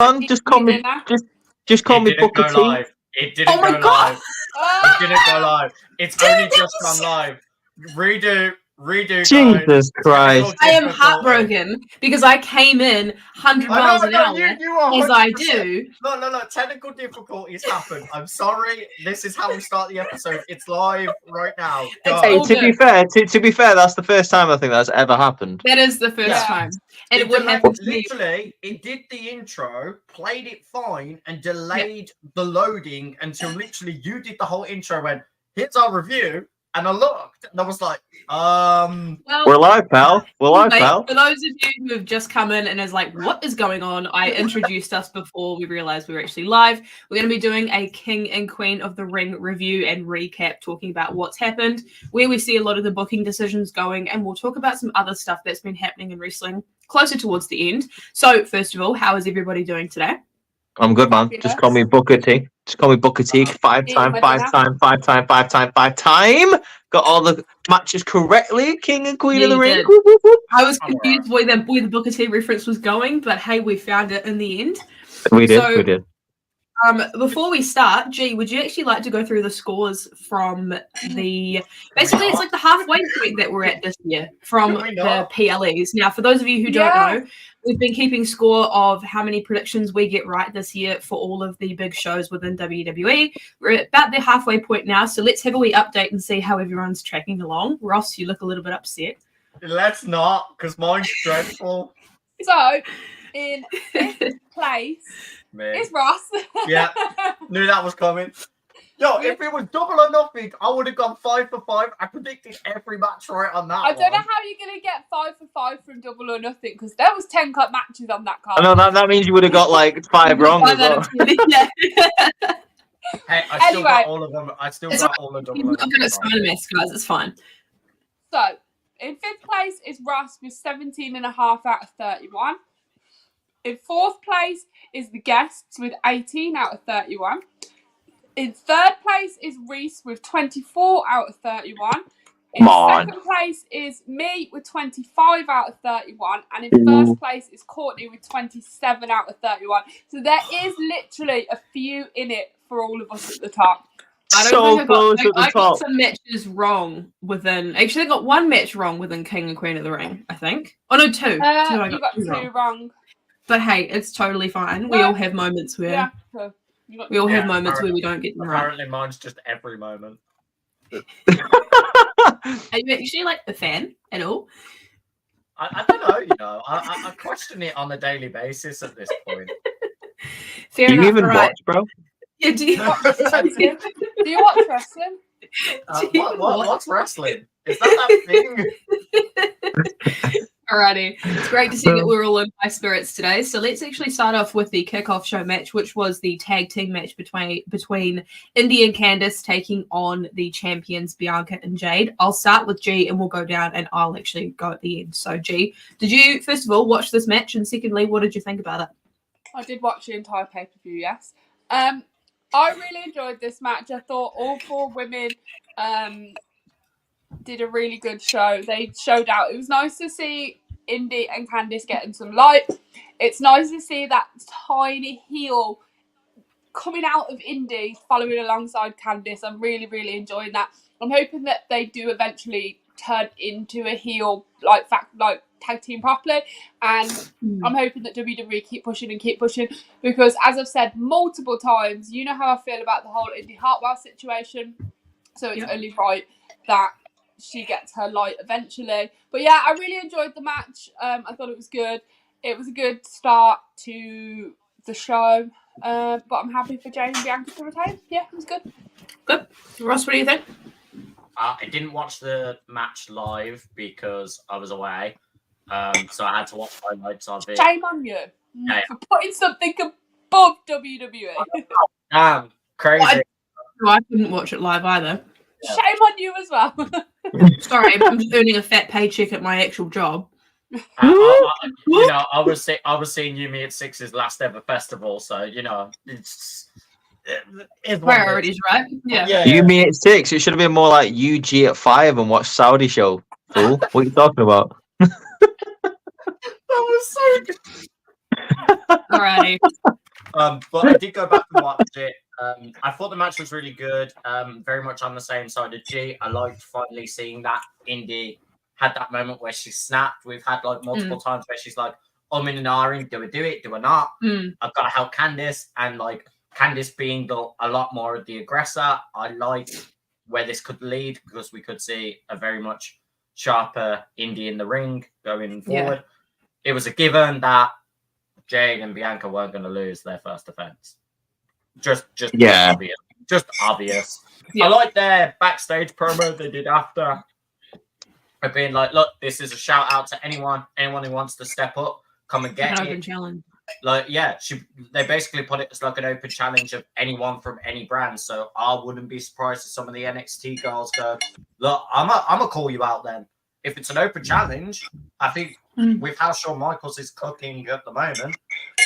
on, just call me Booker T. Live. It didn't go live. It didn't go live. It's only just gone live. Redo. Jesus Christ. I am heartbroken because I came in 100 miles an hour, as I do. No. Technical difficulties happen. I'm sorry. This is how we start the episode. It's live right now. Hey, to be fair, that's the first time I think that's ever happened. That is the first time. And it would happen to me. Literally, it did the intro, played it fine, and delayed the loading until literally you did the whole intro, went, here's our review. And I looked, and I was like, well, we're live, pal. We're live, pal. For those of you who have just come in and is like, what is going on? I introduced us before we realized we were actually live. We're going to be doing a King and Queen of the Ring review and recap, talking about what's happened, where we see a lot of the booking decisions going, and we'll talk about some other stuff that's been happening in wrestling closer towards the end. So, first of all, how is everybody doing today? I'm good, man. Just call me Booker T. Five time. Got all the matches correctly. King and Queen of the Ring. I was confused where the Booker T reference was going, but hey, we found it in the end. We did. Before we start, G, would you actually like to go through the scores from basically it's like the halfway point that we're at this year from the PLEs. Now, for those of you who don't know, we've been keeping score of how many predictions we get right this year for all of the big shows within WWE. We're at about the halfway point now, so let's have a wee update and see how everyone's tracking along. Ross, you look a little bit upset. Let's not, because mine's dreadful. So, in fifth place is Ross. Yeah, knew that was coming. Yo, if it was double or nothing, I would have gone 5 for 5. I predicted every match right on that. I don't know how you're going to get 5 for 5 from double or nothing, because there was 10 cut matches on that card. I know that means you would have got like 5 wrong as well. Hey, I still got all of them. I still got all of them. I'm not going to mess, guys. It's fine. So, in fifth place is Ross with 17.5 out of 31. In fourth place is the Guests with 18 out of 31. In third place is Reese with 24 out of 31. In second place is me with 25 out of 31. And in first place is Courtney with 27 out of 31. So there is literally a few in it for all of us at the top. I got some matches wrong within. Actually, I got one match wrong within King and Queen of the Ring, I think. Oh, no, two. You got two wrong. But hey, it's totally fine. We all have moments where... Yeah. We all have moments where we don't get them right. Apparently mine's just every moment. Are you actually like a fan at all? I don't know, I question it on a daily basis at this point. Fair do you enough, even watch, bro? Yeah, do you do you watch wrestling? What's wrestling? Is that thing? Alrighty, it's great to see that we're all in high spirits today. So let's actually start off with the kickoff show match, which was the tag team match between Indy and Candice taking on the champions Bianca and Jade. I'll start with G and we'll go down and I'll actually go at the end. So G, did you first of all watch this match, and secondly, what did you think about it? I did watch the entire pay-per-view, yes. I really enjoyed this match. I thought all 4 women did a really good show. They showed out. It was nice to see Indy and Candice getting some light. It's nice to see that tiny heel coming out of Indy following alongside Candice. I'm really, really enjoying that. I'm hoping that they do eventually turn into a heel like tag team properly, and I'm hoping that WWE keep pushing because, as I've said multiple times, you know how I feel about the whole Indy Hartwell situation, so it's only right that she gets her light eventually. But yeah, I really enjoyed the match. I thought it was good. It was a good start to the show, but I'm happy for Jane and Bianca to retain. Yeah, it was good. Good. Ross, what do you think? I didn't watch the match live because I was away, so I had to watch highlights of it. Shame on you for putting something above WWE. Damn, crazy. I couldn't watch it live either. Yeah. Shame on you as well. Sorry, I'm just earning a fat paycheck at my actual job. I was seeing Yumi at Six's last ever festival, so it's priorities, right? Yeah. Yumi at 6. It should have been more like UG at 5 and watch Saudi show. Fool. What are you talking about? That was so good. Alrighty. But I did go back and watch it. I thought the match was really good. Very much on the same side of G. I liked finally seeing that Indy had that moment where she snapped. We've had like multiple times where she's like, I'm in an ahhing, do I do it? Do I not? I've got to help Candice. And like Candice being a lot more of the aggressor, I like where this could lead because we could see a very much sharper Indy in the ring going forward. Yeah. It was a given that Jade and Bianca weren't going to lose their first defense. Just obvious. Just obvious. Yeah. I like their backstage promo they did after. Of being like, look, this is a shout out to anyone who wants to step up, come and get it. Challenge. Like, yeah, they basically put it as like an open challenge of anyone from any brand. So I wouldn't be surprised if some of the NXT girls go, look, I'm gonna call you out then. If it's an open challenge, I think with how Shawn Michaels is cooking at the moment,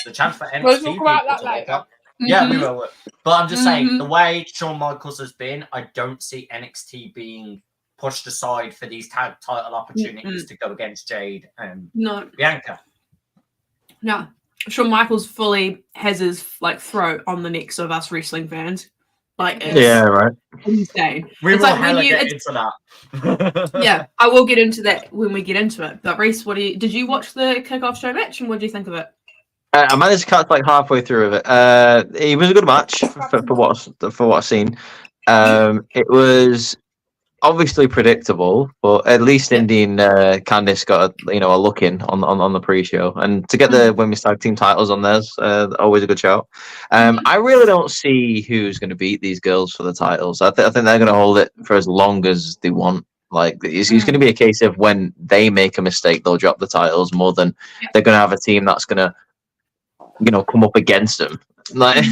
the chance for NXT we'll talk about that later. Yeah, we will. But I'm just saying, the way Shawn Michaels has been, I don't see NXT being pushed aside for these tag title opportunities to go against Jade and Bianca. No. Shawn Michaels fully has his like throat on the necks of us wrestling fans. Like, it's insane. We it's will like get into that. Yeah, I will get into that when we get into it. But Reese, did you watch the kickoff show match and what do you think of it? I managed to catch like halfway through of it. It was a good match for what I've seen. It was obviously predictable, but at least Indy and Candice got a look in on the pre-show, and to get the women's tag team titles on there's always a good show. I really don't see who's going to beat these girls for the titles. I think they're going to hold it for as long as they want. Like it's going to be a case of when they make a mistake, they'll drop the titles more than they're going to have a team that's going to come up against them. Like,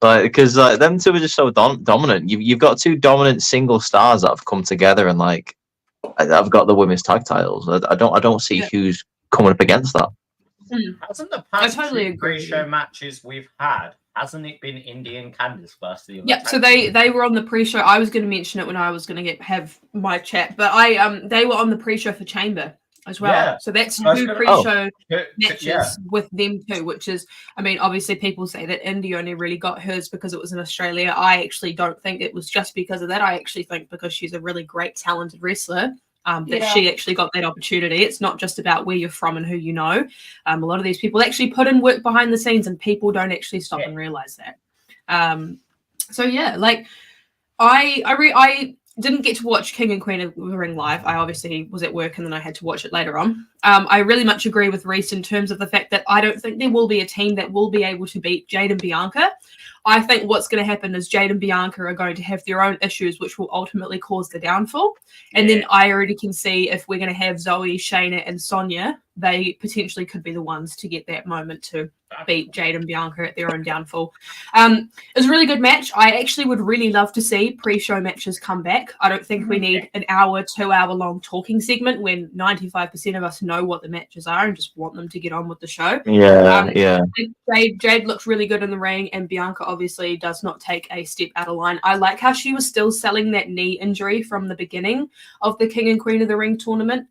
because them two are just so dominant. You've got two dominant single stars that have come together and like I've got the women's tag titles. I don't see who's coming up against that. Hasn't the past pre-show matches we've had, hasn't it been Indy and Candice versus the other? Yeah, so they were on the pre-show. I was going to mention it when I was going to have my chat, but they were on the pre-show for Chamber as well. Yeah. So that's two pre-show matches with them too, which is, I mean, obviously people say that Indy only really got hers because it was in Australia. I actually don't think it was just because of that. I actually think because she's a really great, talented wrestler, that she actually got that opportunity. It's not just about where you're from and who you know. A lot of these people actually put in work behind the scenes and people don't actually stop and realize that. So yeah, like I didn't get to watch King and Queen of the Ring live. I obviously was at work and then I had to watch it later on. I really much agree with Reese in terms of the fact that I don't think there will be a team that will be able to beat Jade and Bianca. I think what's going to happen is Jade and Bianca are going to have their own issues, which will ultimately cause the downfall. And then I already can see if we're going to have Zoe, Shayna, and Sonya, they potentially could be the ones to get that moment to beat Jade and Bianca at their own downfall. It was a really good match. I actually would really love to see pre-show matches come back. I don't think we need an hour, 2 hour long talking segment when 95% of us know what the matches are and just want them to get on with the show. Jade looks really good in the ring, and Bianca obviously does not take a step out of line. I like how she was still selling that knee injury from the beginning of the King and Queen of the Ring tournament.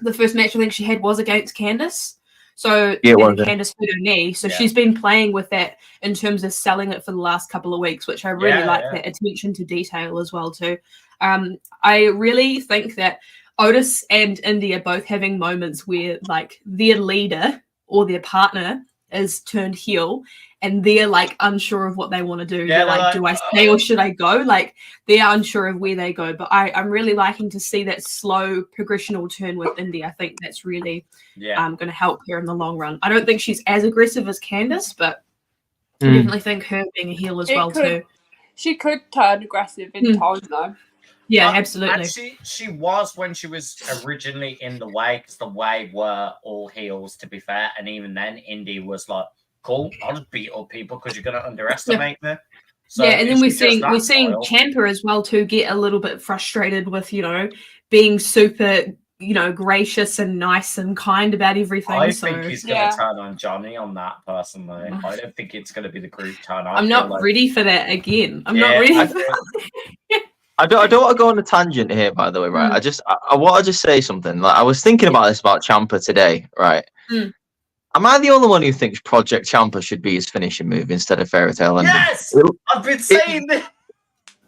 The first match I think she had was against Candice. So Candice hurt her knee. So she's been playing with that in terms of selling it for the last couple of weeks, which I really like that attention to detail as well too. I really think that Otis and Indy are both having moments where like their leader or their partner is turned heel and they're like unsure of what they want to do. They're like, do I stay or should I go? Like they're unsure of where they go. But I'm really liking to see that slow progressional turn with Indy. I think that's really going to help her in the long run. I don't think she's as aggressive as Candice, but I definitely think her being a heel as well too. She could turn aggressive in time though. Yeah, absolutely. And she was when she was originally in the Way, because the Way were all heels, to be fair. And even then, Indy was like, cool, I'll just beat up people because you're going to underestimate me. So and then we're seeing Ciampa as well to get a little bit frustrated with, being super, gracious and nice and kind about everything. I think he's going to turn on Johnny on that, personally. I don't think it's going to be the group turn. I'm not ready for that again. I'm not ready for that. I don't want to go on a tangent here, by the way, right? I want to just say something. Like I was thinking about this about Ciampa today, right? Am I the only one who thinks Project Champa should be his finishing move instead of Fairy Tale Ending? Yes, I've been saying this.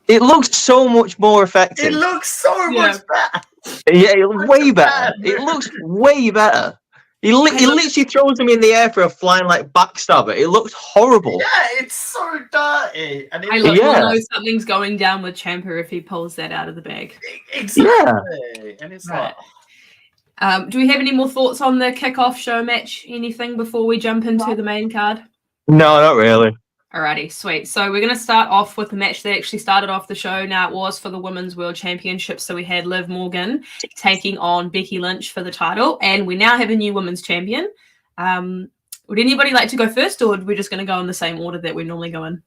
It looks so much more effective. It looks so much better. Yeah, it looks way better. It looks way better. He literally throws him in the air for a flying like backstabber. It looks horrible. Yeah, it's so dirty. And I know something's going down with Ciampa if he pulls that out of the bag. Exactly. Yeah. And it's right. Do we have any more thoughts on the kickoff show match? Anything before we jump into the main card? No, not really. Alrighty, sweet. So we're going to start off with the match that actually started off the show. Now, it was for the Women's World Championship. So we had Liv Morgan taking on Becky Lynch for the title. And we now have a new Women's Champion. Would anybody like to go first, or are we just going to go in the same order that we normally go in?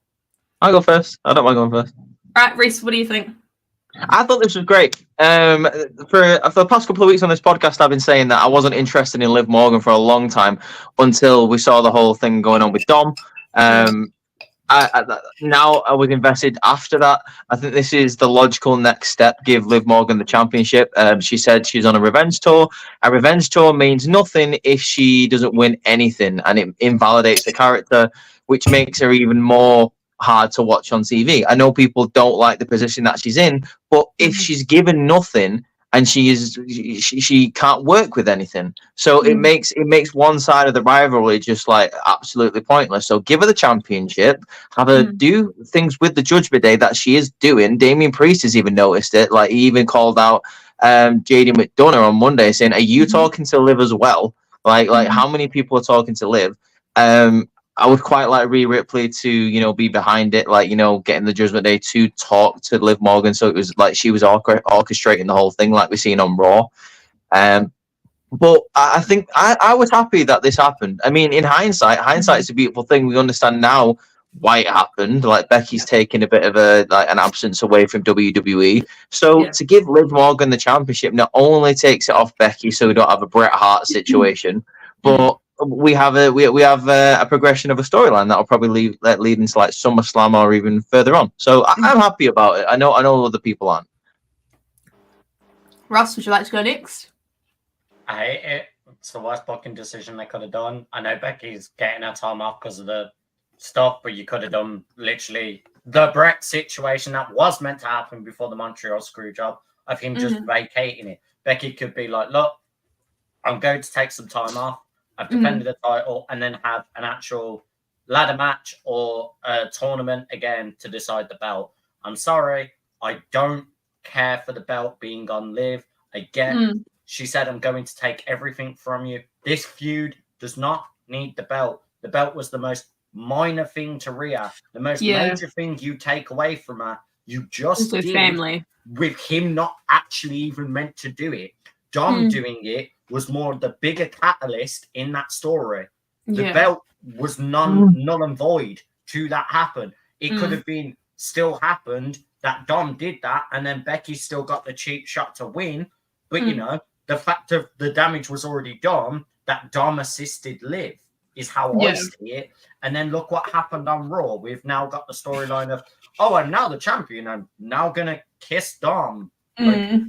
I'll go first. I don't mind going first. All right, Reese, what do you think? I thought this was great. For the past couple of weeks on this podcast, I've been saying that I wasn't interested in Liv Morgan for a long time until we saw the whole thing going on with Dom. Now I was invested after that. I think this is the logical next step. Give Liv Morgan the championship. She said she's on a revenge tour. A revenge tour means nothing if she doesn't win anything, and it invalidates the character, which makes her even more hard to watch on TV. I know people don't like the position that she's in, but if she's given nothing and she can't work with anything, so it makes one side of the rivalry just like absolutely pointless. So give her the championship, have her do things with the Judgment Day that she is doing. Damian Priest has even noticed it. Like, he even called out JD McDonough on Monday saying, "Are you talking to Liv as well? Like how many people are talking to Liv?" I would quite like Rhea Ripley to, be behind it, like, getting the Judgment Day to talk to Liv Morgan. So it was like she was orchestrating the whole thing like we've seen on Raw. But I think I was happy that this happened. I mean, in hindsight is a beautiful thing. We understand now why it happened. Like, Becky's taking a bit of an absence away from WWE. So to give Liv Morgan the championship not only takes it off Becky, so we don't have a Bret Hart situation, but we have a progression of a storyline that will probably lead into like SummerSlam or even further on. So I'm happy about it. I know other people aren't. Ross, would you like to go next? I hate it. It's the worst booking decision they could have done. I know Becky's getting her time off because of the stuff, but you could have done literally the Bret situation that was meant to happen before the Montreal screw job of him just vacating it. Becky could be like, "Look, I'm going to take some time off. I've defended the title," and then have an actual ladder match or a tournament again to decide the belt. I'm sorry, I don't care for the belt being on Liv. Again, she said, "I'm going to take everything from you." This feud does not need the belt. The belt was the most minor thing to Rhea. The most major thing you take away from her, you just did family. With him not actually even meant to do it. Dom doing it was more the bigger catalyst in that story. The belt was null and void to that happen. It could have been still happened that Dom did that, and then Becky still got the cheap shot to win. But the fact of the damage was already done, that Dom assisted Liv is how I see it. And then look what happened on Raw. We've now got the storyline of, "Oh, I'm now the champion. I'm now gonna kiss Dom." Like,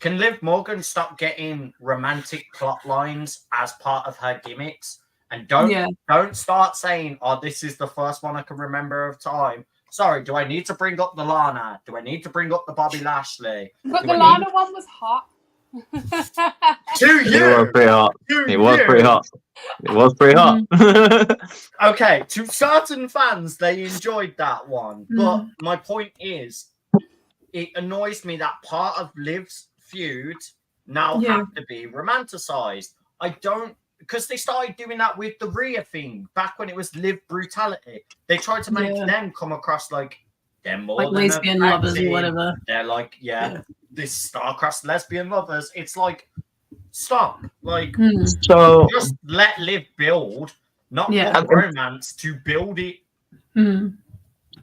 can Liv Morgan stop getting romantic plot lines as part of her gimmicks? And don't start saying, "Oh, this is the first one I can remember of time." Sorry, do I need to bring up the Lana? Do I need to bring up the Bobby Lashley? But the Lana one was hot. To you! It was pretty hot. It was pretty hot. Okay, to certain fans, they enjoyed that one. But my point is, it annoys me that part of Liv's feud now have to be romanticized. I don't, because they started doing that with the Rhea thing back when it was Liv brutality. They tried to make them come across like they're more like than lesbian lovers or whatever. They're like, this star-crossed lesbian lovers. It's like, stop. Like, so just let Liv build, not put romance to build it.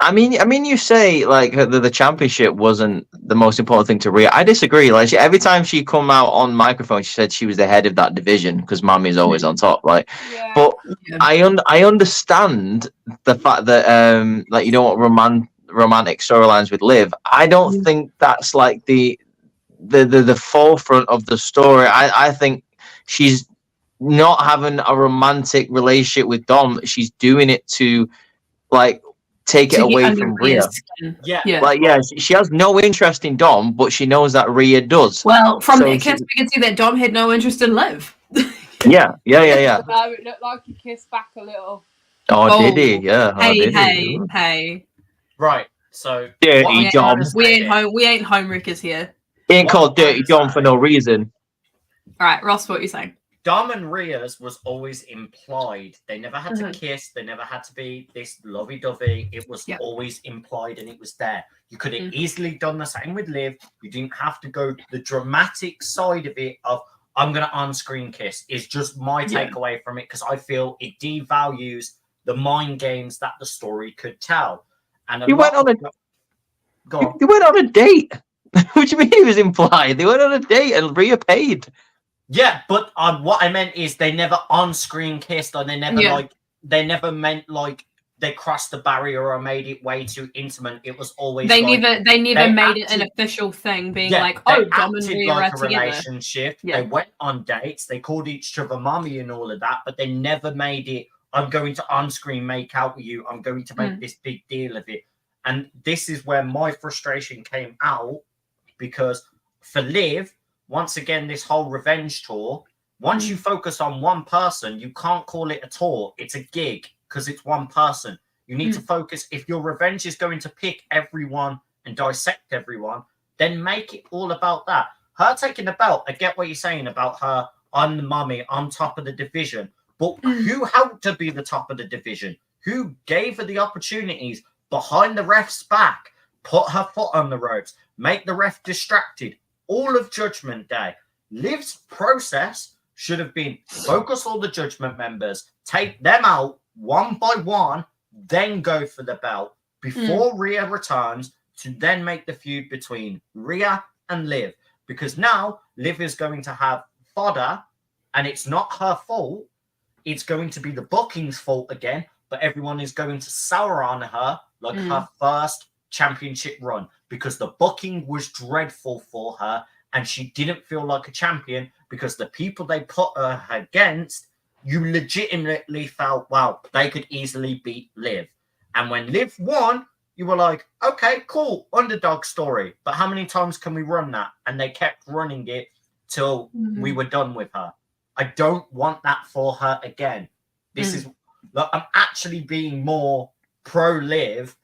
I mean, you say like the championship wasn't the most important thing to Rhea. I disagree. Like, every time she come out on microphone, she said she was the head of that division because Mami's always on top. Like, but I understand the fact that like you don't want romantic storylines with Liv. I don't think that's like the forefront of the story. I think she's not having a romantic relationship with Dom. She's doing it to like take it To get away under from Rhea's Rhea. skin. Yeah. Like, she has no interest in Dom, but she knows that Rhea does. Well, from So that kiss, we can see that Dom had no interest in Liv. Yeah. No, it looked like he kissed back a little. Oh, did he? Yeah. Hey. Right. So Dirty what I'm Dom. trying to We say ain't here- home. We ain't homewreckers here. He ain't What called I'm Dirty trying Dom to for say- no reason. All right, Ross, what are you saying? Dom and Rhea's was always implied. They never had to Mhm. kiss. They never had to be this lovey-dovey. It was Yeah. always implied, and it was there. You could have Mhm. easily done the same with Liv. You didn't have to go the dramatic side of it of I'm going to on-screen kiss. Is just my Yeah. takeaway from it because I feel it devalues the mind games that the story could tell. And You went on a go on. They went on a date. What do you mean it was implied? They went on a date and Rhea paid. Yeah, but what I meant is they never on-screen kissed, or they never meant like they crossed the barrier or made it way too intimate. It was always They like, never they made it an acted- official thing, being yeah, like, they "Oh, Dom and acted Rhea like are a together." relationship. Yeah. They went on dates. They called each other mommy and all of that, but they never made it. I'm going to on-screen make out with you. I'm going to make this big deal of it. And this is where my frustration came out because for Liv, once again, this whole revenge tour. Once you focus on one person, you can't call it a tour. It's a gig because it's one person. You need to focus. If your revenge is going to pick everyone and dissect everyone, then make it all about that. Her taking the belt, I get what you're saying about her on the mummy, on top of the division. But who helped her be the top of the division? Who gave her the opportunities behind the ref's back, put her foot on the ropes, make the ref distracted? All of Judgment Day. Liv's process should have been focus all the Judgment members, take them out one by one, then go for the belt before Rhea returns to then make the feud between Rhea and Liv. Because now Liv is going to have fodder, and it's not her fault. It's going to be the booking's fault again, but everyone is going to sour on her like her first championship run because the booking was dreadful for her and she didn't feel like a champion because the people they put her against, you legitimately felt, wow, they could easily beat Liv. And when Liv won, you were like, okay, cool, underdog story. But how many times can we run that? And they kept running it till we were done with her. I don't want that for her again. This is, look, I'm actually being more pro-Liv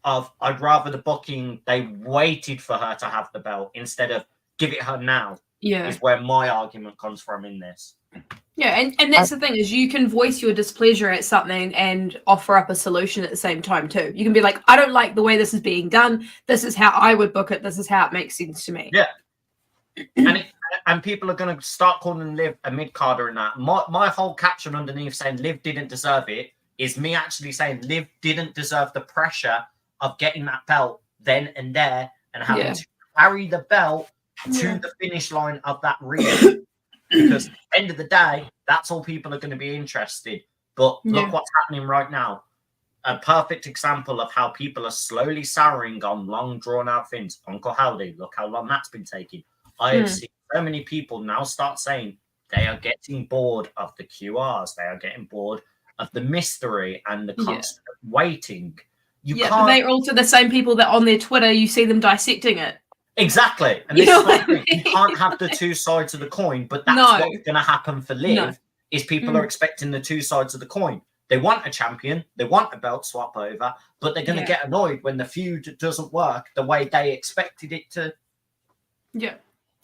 of I'd rather the booking, they waited for her to have the belt instead of give it her now. Yeah. Is where my argument comes from in this. Yeah, and that's the thing is you can voice your displeasure at something and offer up a solution at the same time too. You can be like, I don't like the way this is being done. This is how I would book it. This is how it makes sense to me. Yeah. And people are going to start calling Liv a mid-carder and that. My whole caption underneath saying Liv didn't deserve it is me actually saying Liv didn't deserve the pressure of getting that belt then and there and having to carry the belt to the finish line of that race. Because at the end of the day, that's all people are going to be interested. But look what's happening right now. A perfect example of how people are slowly souring on long drawn-out things. Uncle Howdy, look how long that's been taking. I have seen so many people now start saying they are getting bored of the QRs. They are getting bored of the mystery and the constant waiting. You can't... but they're also the same people that on their Twitter, you see them dissecting it. Exactly. And this is what I mean. You can't have the two sides of the coin, but that's what's going to happen for Liv, is people are expecting the two sides of the coin. They want a champion, they want a belt swap over, but they're going to get annoyed when the feud doesn't work the way they expected it to. Yeah.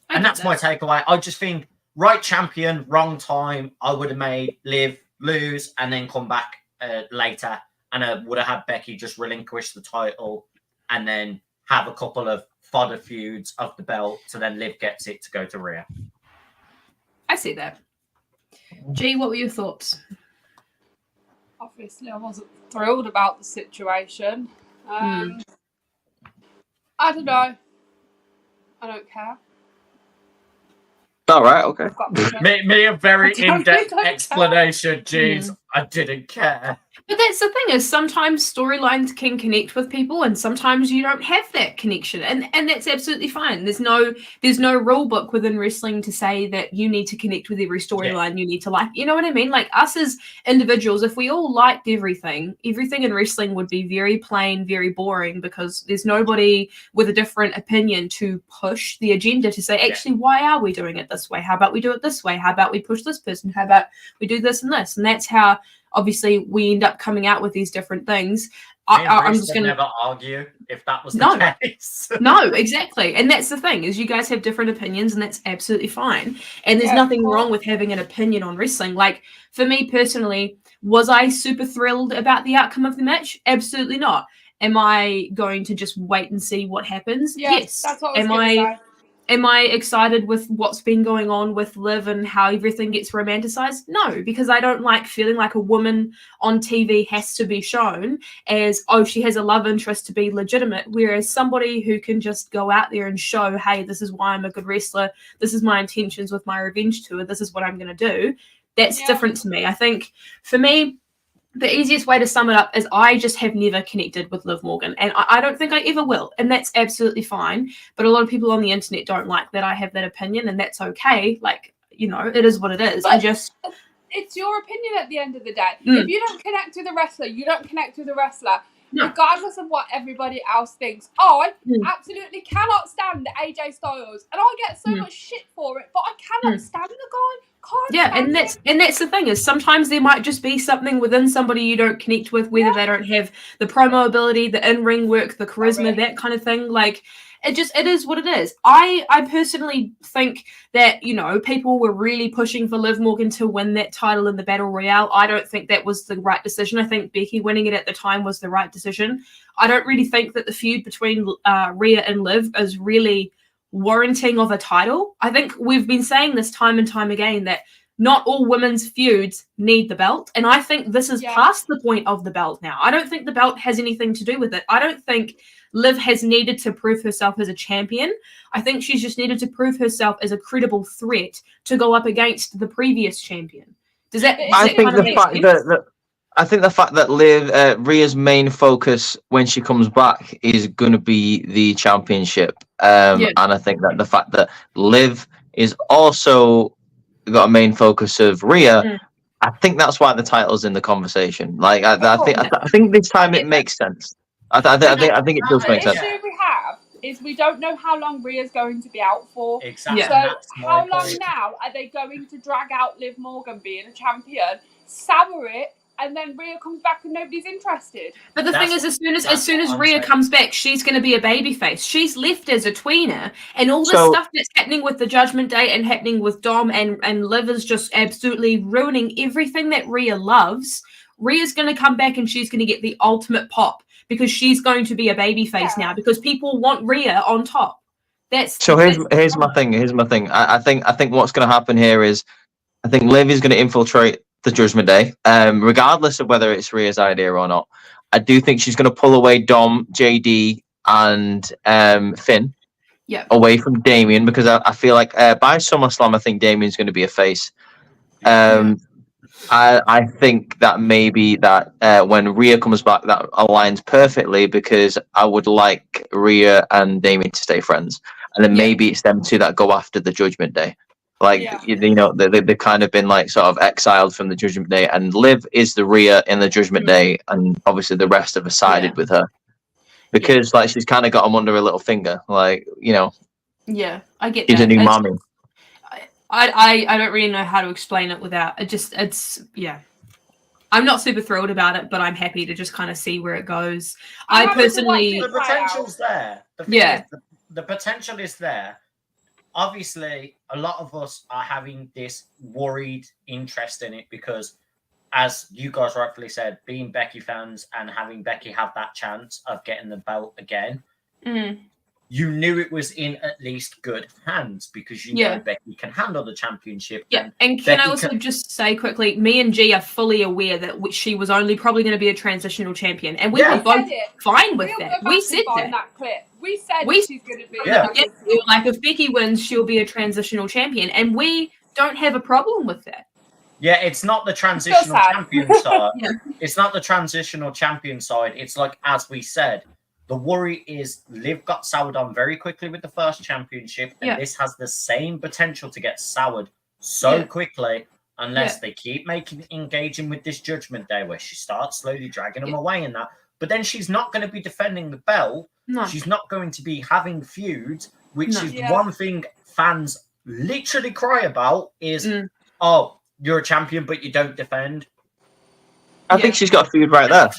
And that's my takeaway. I just think, right champion, wrong time. I would have made Liv lose and then come back later, and I would have had Becky just relinquish the title and then have a couple of fodder feuds of the belt, so then Liv gets it to go to Rhea. I see that. G, what were your thoughts? Obviously, I wasn't thrilled about the situation. I don't know. I don't care. All right, okay. Me a very in-depth explanation. Jeez, I didn't care. But that's the thing is sometimes storylines can connect with people and sometimes you don't have that connection. And that's absolutely fine. There's no rule book within wrestling to say that you need to connect with every storyline you need to like. You know what I mean? Like us as individuals, if we all liked everything in wrestling would be very plain, very boring because there's nobody with a different opinion to push the agenda to say, actually, why are we doing it this way? How about we do it this way? How about we push this person? How about we do this and this? And that's how obviously we end up coming out with these different things. I'm just going to never argue if that was the case. No, exactly. And that's the thing is you guys have different opinions and that's absolutely fine. And there's nothing wrong with having an opinion on wrestling. Like for me personally, was I super thrilled about the outcome of the match? Absolutely not. Am I going to just wait and see what happens? Yes. That's what I was going to say. Am I excited with what's been going on with Liv and how everything gets romanticized? No, because I don't like feeling like a woman on TV has to be shown as, oh, she has a love interest to be legitimate, whereas somebody who can just go out there and show, hey, this is why I'm a good wrestler, this is my intentions with my revenge tour, this is what I'm going to do, that's different to me. I think for me, the easiest way to sum it up is I just have never connected with Liv Morgan and I don't think I ever will. And that's absolutely fine. But a lot of people on the internet don't like that I have that opinion and that's okay. Like, you know, it is what it is. But it's your opinion at the end of the day. If you don't connect with the wrestler, you don't connect with the wrestler. No. Regardless of what everybody else thinks. I absolutely cannot stand AJ Styles. And I get so much shit for it, but I cannot stand the guy. And that's the thing is sometimes there might just be something within somebody you don't connect with, whether they don't have the promo ability, the in-ring work, the charisma, that kind of thing. Like it is what it is. I personally think that, you know, people were really pushing for Liv Morgan to win that title in the Battle Royale. I don't think that was the right decision. I think Becky winning it at the time was the right decision. I don't really think that the feud between Rhea and Liv is really warranting of a title. I think we've been saying this time and time again that not all women's feuds need the belt. And I think this is past the point of the belt now. I don't think the belt has anything to do with it. I don't think Liv has needed to prove herself as a champion. I think she's just needed to prove herself as a credible threat to go up against the previous champion. Does that? I think the fact that Rhea's main focus when she comes back is going to be the championship, and I think that the fact that Liv is also got a main focus of Rhea, I think that's why the title's in the conversation. Like I think this time it makes sense. I think it does make sense. The issue we have is we don't know how long Rhea's going to be out for. Exactly. So how long now are they going to drag out Liv Morgan being a champion, sour it, and then Rhea comes back and nobody's interested? But the thing is, as soon as Rhea comes back, she's going to be a babyface. She's left as a tweener, and all the stuff that's happening with the Judgment Day and happening with Dom and Liv is just absolutely ruining everything that Rhea loves. Rhea's going to come back and she's going to get the ultimate pop because she's going to be a babyface now because people want Rhea on top. Here's my thing. I think what's going to happen here is I think Liv is going to infiltrate the Judgment Day, regardless of whether it's Rhea's idea or not. I do think she's going to pull away Dom, JD, and Finn away from Damien because I feel like by SummerSlam, I think Damien's going to be a face. I think that maybe that when Rhea comes back, that aligns perfectly because I would like Rhea and Damien to stay friends, and then maybe it's them two that go after the Judgment Day. Like, you know, they've kind of been like sort of exiled from the Judgment Day, and Liv is the Rhea in the Judgment Day, and obviously the rest of us sided with her because like she's kind of got them under a little finger, like, you know. Yeah, I get she's that. a new mommy. I don't really know how to explain it without I'm not super thrilled about it, but I'm happy to just kind of see where it goes. I personally, the potential's there. The potential is there. Obviously, a lot of us are having this worried interest in it because, as you guys rightfully said, being Becky fans and having Becky have that chance of getting the belt again, you knew it was in at least good hands because you know Becky can handle the championship. Yeah, and can I also just say quickly, me and G are fully aware that she was only probably going to be a transitional champion, and we were both fine with that. We said that. Clip. We said she's going to be. Like if Becky wins, she'll be a transitional champion, and we don't have a problem with that. Yeah, it's not the transitional sad. champion side. Yeah. It's not the transitional champion side. It's like, as we said, the worry is Liv got soured on very quickly with the first championship, and Yeah. this has the same potential to get soured so Yeah. quickly unless Yeah. they keep engaging with this Judgment Day where she starts slowly dragging them Yeah. away and that. But then she's not going to be defending the belt. No. She's not going to be having feuds, which No. is Yeah. one thing fans literally cry about is, Mm. oh, you're a champion, but you don't defend. I think she's got a feud right there,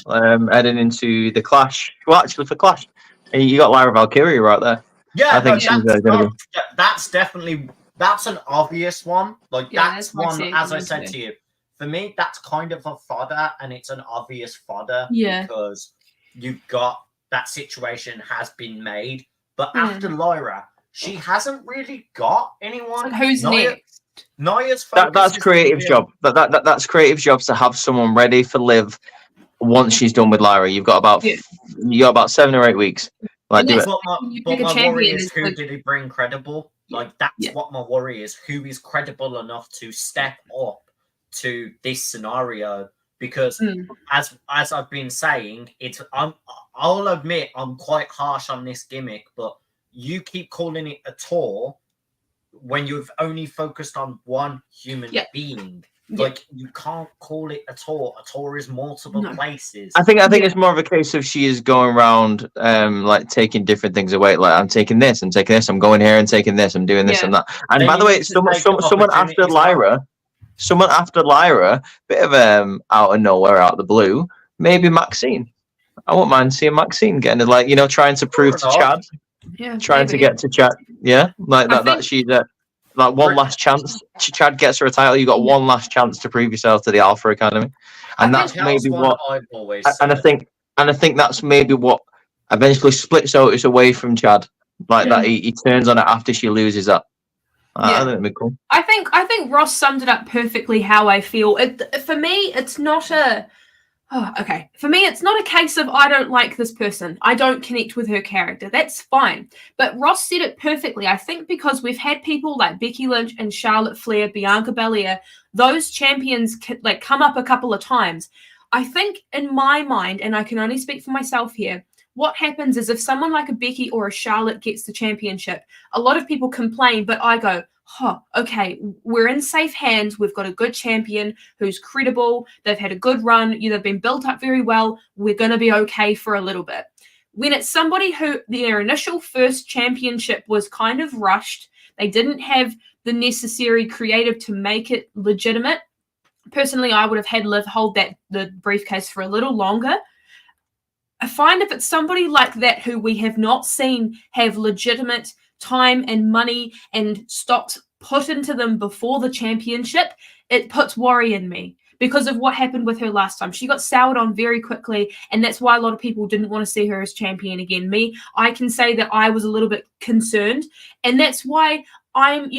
heading into the Clash. Well, actually, for Clash, you got Lyra Valkyria right there. Yeah, I think she's gonna that's an obvious one. Like Yeah, that's that's my one, take as on I it said too. to you. For me, that's kind of a fodder, and it's an obvious fodder Yeah. because you've got that situation has been made. But Mm. after Lyra, she hasn't really got anyone. Like, who's Nia- next? Nia's That's focus is creative gonna be on- job. That's creative jobs to have someone ready for Liv once she's done with Lyra. You've got about Yeah. 7 or 8 weeks. Like, And do that's- it. But you my, pick a but my worry champion, is it's who like- did he bring credible? Like that's Yeah. what my worry is. Who is credible enough to step up to this scenario? Because Mm. as I've been saying, I'll admit I'm quite harsh on this gimmick, but you keep calling it a tour when you've only focused on one human Yeah. being. Yeah. Like you can't call it a tour. A tour is multiple No. places. I think Yeah. it's more of a case of she is going around like taking different things away. Like, I'm taking this, I'm going here and taking this, I'm doing this Yeah. and that. And They by the need way, to someone take the after opportunities Lyra, bit of out of nowhere, out of the blue, maybe Maxine. I wouldn't mind seeing Maxine getting like, trying to prove to enough. Chad, Yeah. trying to maybe. get to Chad. Yeah, like I that. That think- she's like one last chance. Chad gets her a title. You got one last chance to prove yourself to the Alpha Academy, and I that's That's maybe one what. I've always And I said. think that's maybe what eventually splits Otis away from Chad. Like that, he turns on it after she loses that. I Yeah. think it'd be cool. I think Ross summed it up perfectly how I feel. For me, it's not a. Oh, okay. For me, it's not a case of I don't like this person. I don't connect with her character. That's fine. But Ross said it perfectly. I think because we've had people like Becky Lynch and Charlotte Flair, Bianca Belair, those champions come up a couple of times. I think in my mind, and I can only speak for myself here, what happens is if someone like a Becky or a Charlotte gets the championship, a lot of people complain, but I go, okay, we're in safe hands. We've got a good champion who's credible. They've had a good run. They've been built up very well. We're going to be okay for a little bit. When it's somebody who their initial first championship was kind of rushed, they didn't have the necessary creative to make it legitimate. Personally, I would have had Liv hold the briefcase for a little longer. I find if it's somebody like that who we have not seen have legitimate time and money and stocks put into them before the championship, it puts worry in me because of what happened with her last time. She got soured on very quickly, and that's why a lot of people didn't want to see her as champion again. I can say that I was a little bit concerned, and that's why I'm,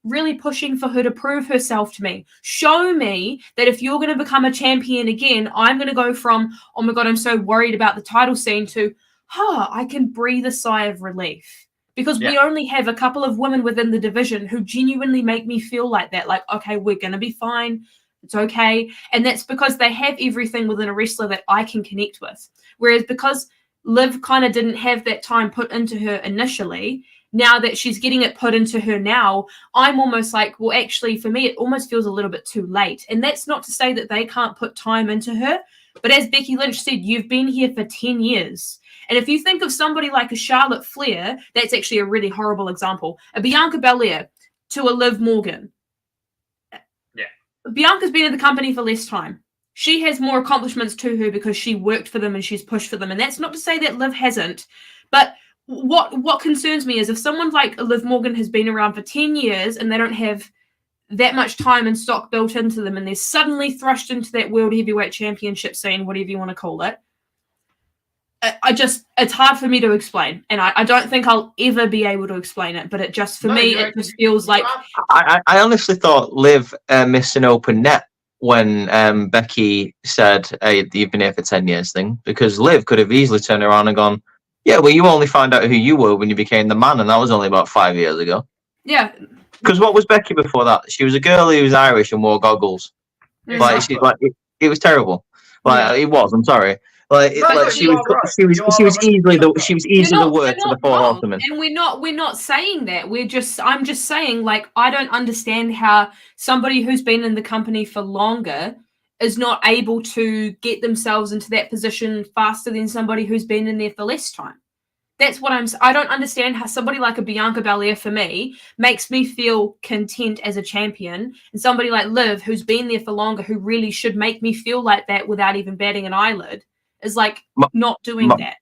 really pushing for her to prove herself to me. Show me that if you're going to become a champion again, I'm going to go from, oh my God, I'm so worried about the title scene to, I can breathe a sigh of relief. Because we only have a couple of women within the division who genuinely make me feel like that. Like, okay, we're going to be fine. It's okay. And that's because they have everything within a wrestler that I can connect with. Whereas because Liv kind of didn't have that time put into her initially, now that she's getting it put into her now, I'm almost like, well, actually, for me, it almost feels a little bit too late. And that's not to say that they can't put time into her. But as Becky Lynch said, you've been here for 10 years. And if you think of somebody like a Charlotte Flair, that's actually a really horrible example. A Bianca Belair to a Liv Morgan. Yeah. Bianca's been in the company for less time. She has more accomplishments to her because she worked for them and she's pushed for them. And that's not to say that Liv hasn't. But what concerns me is if someone like Liv Morgan has been around for 10 years and they don't have that much time and stock built into them and they're suddenly thrust into that World Heavyweight Championship scene, whatever you want to call it, it's hard for me to explain. And I don't think I'll ever be able to explain it, but it just feels like... I honestly thought Liv missed an open net when Becky said, hey, you've been here for 10 years thing, because Liv could have easily turned around and gone, yeah, well, you only found out who you were when you became the man, and that was only about 5 years ago. Yeah. Because what was Becky before that? She was a girl who was Irish and wore goggles. Like she, like it was terrible. Like it was. I'm sorry. Like No, no, she you was are right. she was You are she was 100% easily the right. she was easily the You're worst of the not four wrong, horsemen. and we're not saying that. I'm just saying, like, I don't understand how somebody who's been in the company for longer is not able to get themselves into that position faster than somebody who's been in there for less time. That's what I don't understand how somebody like a Bianca Belair for me makes me feel content as a champion, and somebody like Liv who's been there for longer, who really should make me feel like that without even batting an eyelid, is like not doing that.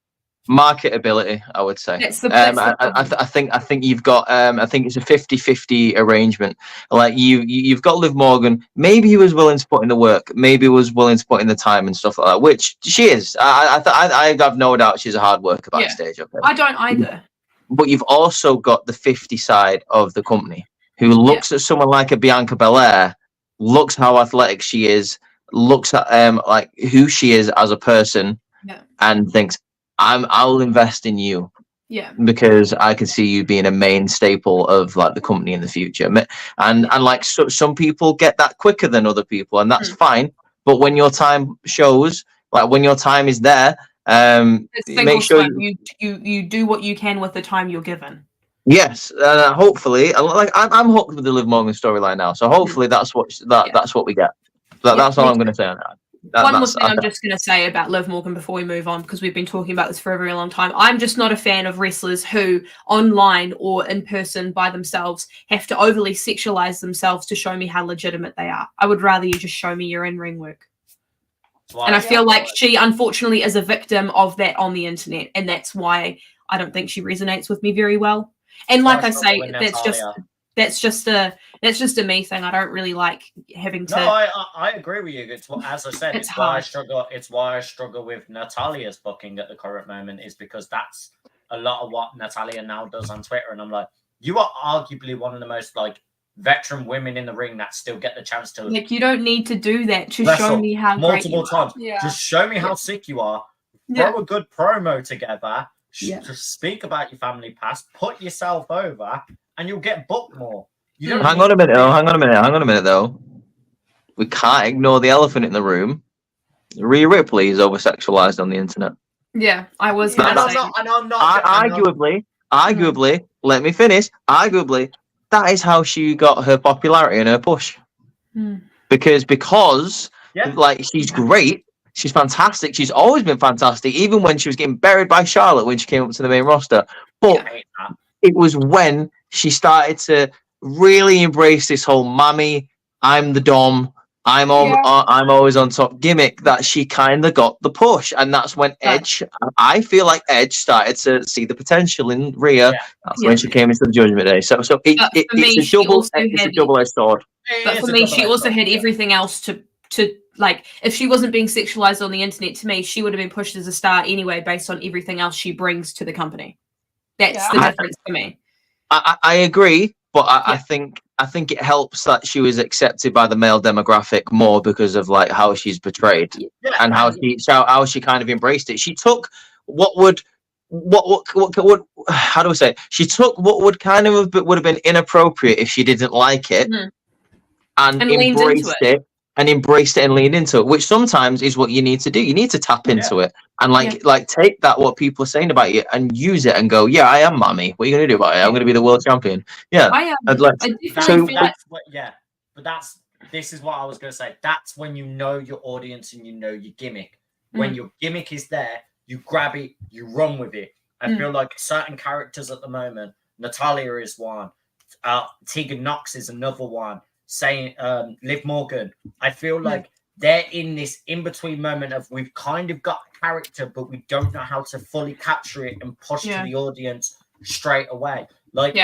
Marketability, I would say. That's the problem. I think you've got I think it's a 50-50 arrangement. Like you've got Liv Morgan. Maybe he was willing to put in the work. Maybe he was willing to put in the time and stuff like that. Which she is. I have no doubt she's a hard worker backstage. Okay. I don't either. But you've also got the 50 side of the company who looks at someone like a Bianca Belair, looks how athletic she is, looks at like who she is as a person, and thinks, I'll invest in you. Yeah. Because I can see you being a main staple of like the company in the future. And like some people get that quicker than other people, and that's fine. But when your time shows, like when your time is there, make sure you do what you can with the time you're given. Yes, hopefully, like I'm hooked with the Liv Morgan storyline now. So hopefully that's what we get. That's all I'm going to say on that. One more thing I'm just going to say about Liv Morgan before we move on, because we've been talking about this for a very long time. I'm just not a fan of wrestlers who, online or in person by themselves, have to overly sexualize themselves to show me how legitimate they are. I would rather you just show me your in-ring work. And I feel like she, unfortunately, is a victim of that on the internet, and that's why I don't think she resonates with me very well. And like I say, that's just a me thing. I don't really like having to. No, I agree with you. It's as I said, it's why I struggle. It's why I struggle with Natalia's booking at the current moment, is because that's a lot of what Natalia now does on Twitter, and I'm like, you are arguably one of the most like veteran women in the ring that still get the chance to. Like, you don't need to do that to show me how multiple great you times. are. Yeah. Just show me how sick you are. Throw a good promo together. Just speak about your family past. Put yourself over, and you'll get booked more. You don't Hang on a minute though. We can't ignore the elephant in the room. Rhea Ripley is over sexualized on the internet. Yeah, I was. I'm not. Arguably, let me finish. Arguably, that is how she got her popularity and her push. Because like she's great. She's fantastic. She's always been fantastic, even when she was getting buried by Charlotte when she came up to the main roster. But it was when she started to really embrace this whole "Mammy, I'm the Dom, I'm always on top" gimmick that she kind of got the push, and that's when Edge. I feel like Edge started to see the potential in Rhea. That's when she came into the Judgment Day. So it's a double-edged sword. But for me, she also had everything else to like, if she wasn't being sexualized on the internet, to me, she would have been pushed as a star anyway, based on everything else she brings to the company. That's the difference for me. I agree, but I think it helps that she was accepted by the male demographic more because of like how she's portrayed and how she kind of embraced it. She took what would how do I say? She took what would kind of would have been inappropriate if she didn't like it, and embraced it. And embraced it and leaned into it, which sometimes is what you need to do. You need to tap into it and like take that what people are saying about you and use it and go, yeah, I am Mammy. What are you gonna do about it? I'm gonna be the world champion. Yeah, This is what I was gonna say. That's when you know your audience and you know your gimmick. When your gimmick is there, you grab it, you run with it. I feel like certain characters at the moment, Natalia is one, Tegan Knox is another one. Saying Liv Morgan, I feel like they're in this in-between moment of we've kind of got a character, but we don't know how to fully capture it and push to the audience straight away. Like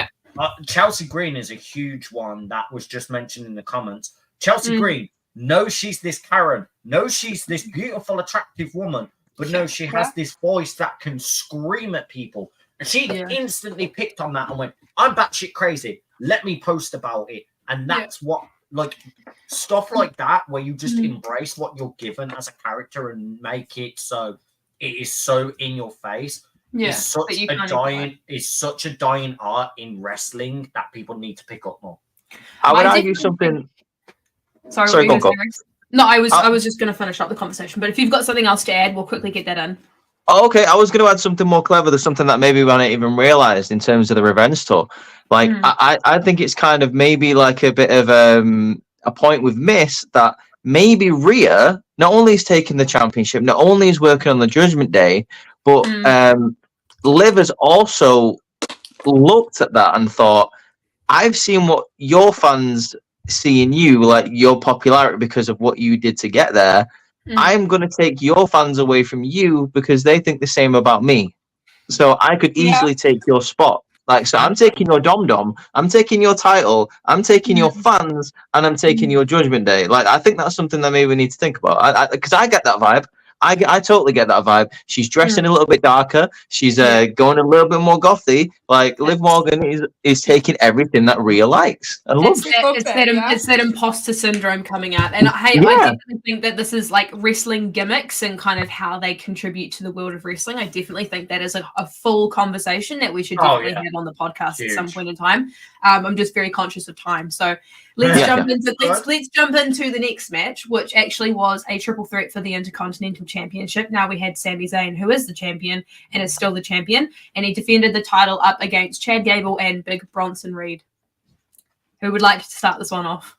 Chelsea Green is a huge one that was just mentioned in the comments. Chelsea Green knows she's this Karen, knows she's this beautiful, attractive woman, but knows she has this voice that can scream at people. And she instantly picked on that and went, I'm batshit crazy. Let me post about it. And that's what, like, stuff like that, where you just embrace what you're given as a character and make it so it is so in your face. Is such a dying art in wrestling that people need to pick up more. I would argue something. Sorry, go on. No, I was just going to finish up the conversation, but if you've got something else to add, we'll quickly get that in. Oh, okay, I was going to add something more clever. There's something that maybe we haven't even realised in terms of the revenge tour. Like, I think it's kind of maybe like a bit of a point with Miss that maybe Rhea not only is taking the championship, not only is working on the Judgment Day, but Liv has also looked at that and thought, I've seen what your fans see in you, like your popularity because of what you did to get there. I'm going to take your fans away from you because they think the same about me. So I could easily take your spot. Like, so I'm taking your dom-dom, I'm taking your title, I'm taking your fans, and I'm taking your Judgment Day. Like, I think that's something that maybe we need to think about. Because I get that vibe. I totally get that vibe. She's dressing a little bit darker. She's going a little bit more gothy. Like, Liv Morgan is taking everything that Rhea likes and loves. It's that imposter syndrome coming out. And I definitely think that this is like wrestling gimmicks and kind of how they contribute to the world of wrestling. I definitely think that is a full conversation that we should definitely have on the podcast at some point in time. I'm just very conscious of time. So let's jump into the next match, which actually was a triple threat for the Intercontinental Championship. Now we had Sami Zayn, who is the champion and is still the champion, and he defended the title up against Chad Gable and Big Bronson Reed. Who would like to start this one off?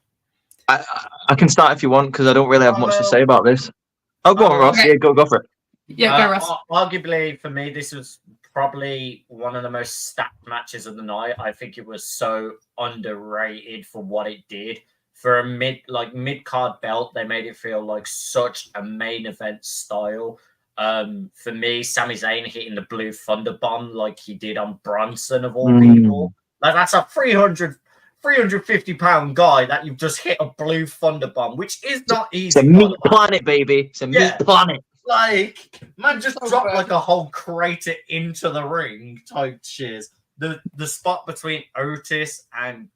I can start if you want, because I don't really have much to say about this. Oh, go on, Ross. Okay. Yeah, go for it. Yeah, go, Ross. Arguably, for me, this was probably one of the most stacked matches of the night. I think it was so underrated for what it did. For a mid-card belt, they made it feel like such a main event style. For me, Sami Zayn hitting the blue thunder bomb like he did on Bronson of all people. Like, that's a 350-pound guy that you've just hit a blue thunder bomb, which is not easy. It's a meat planet, baby. It's a meat planet. Like, man just dropped like a whole crater into the ring type cheers. The spot between Otis and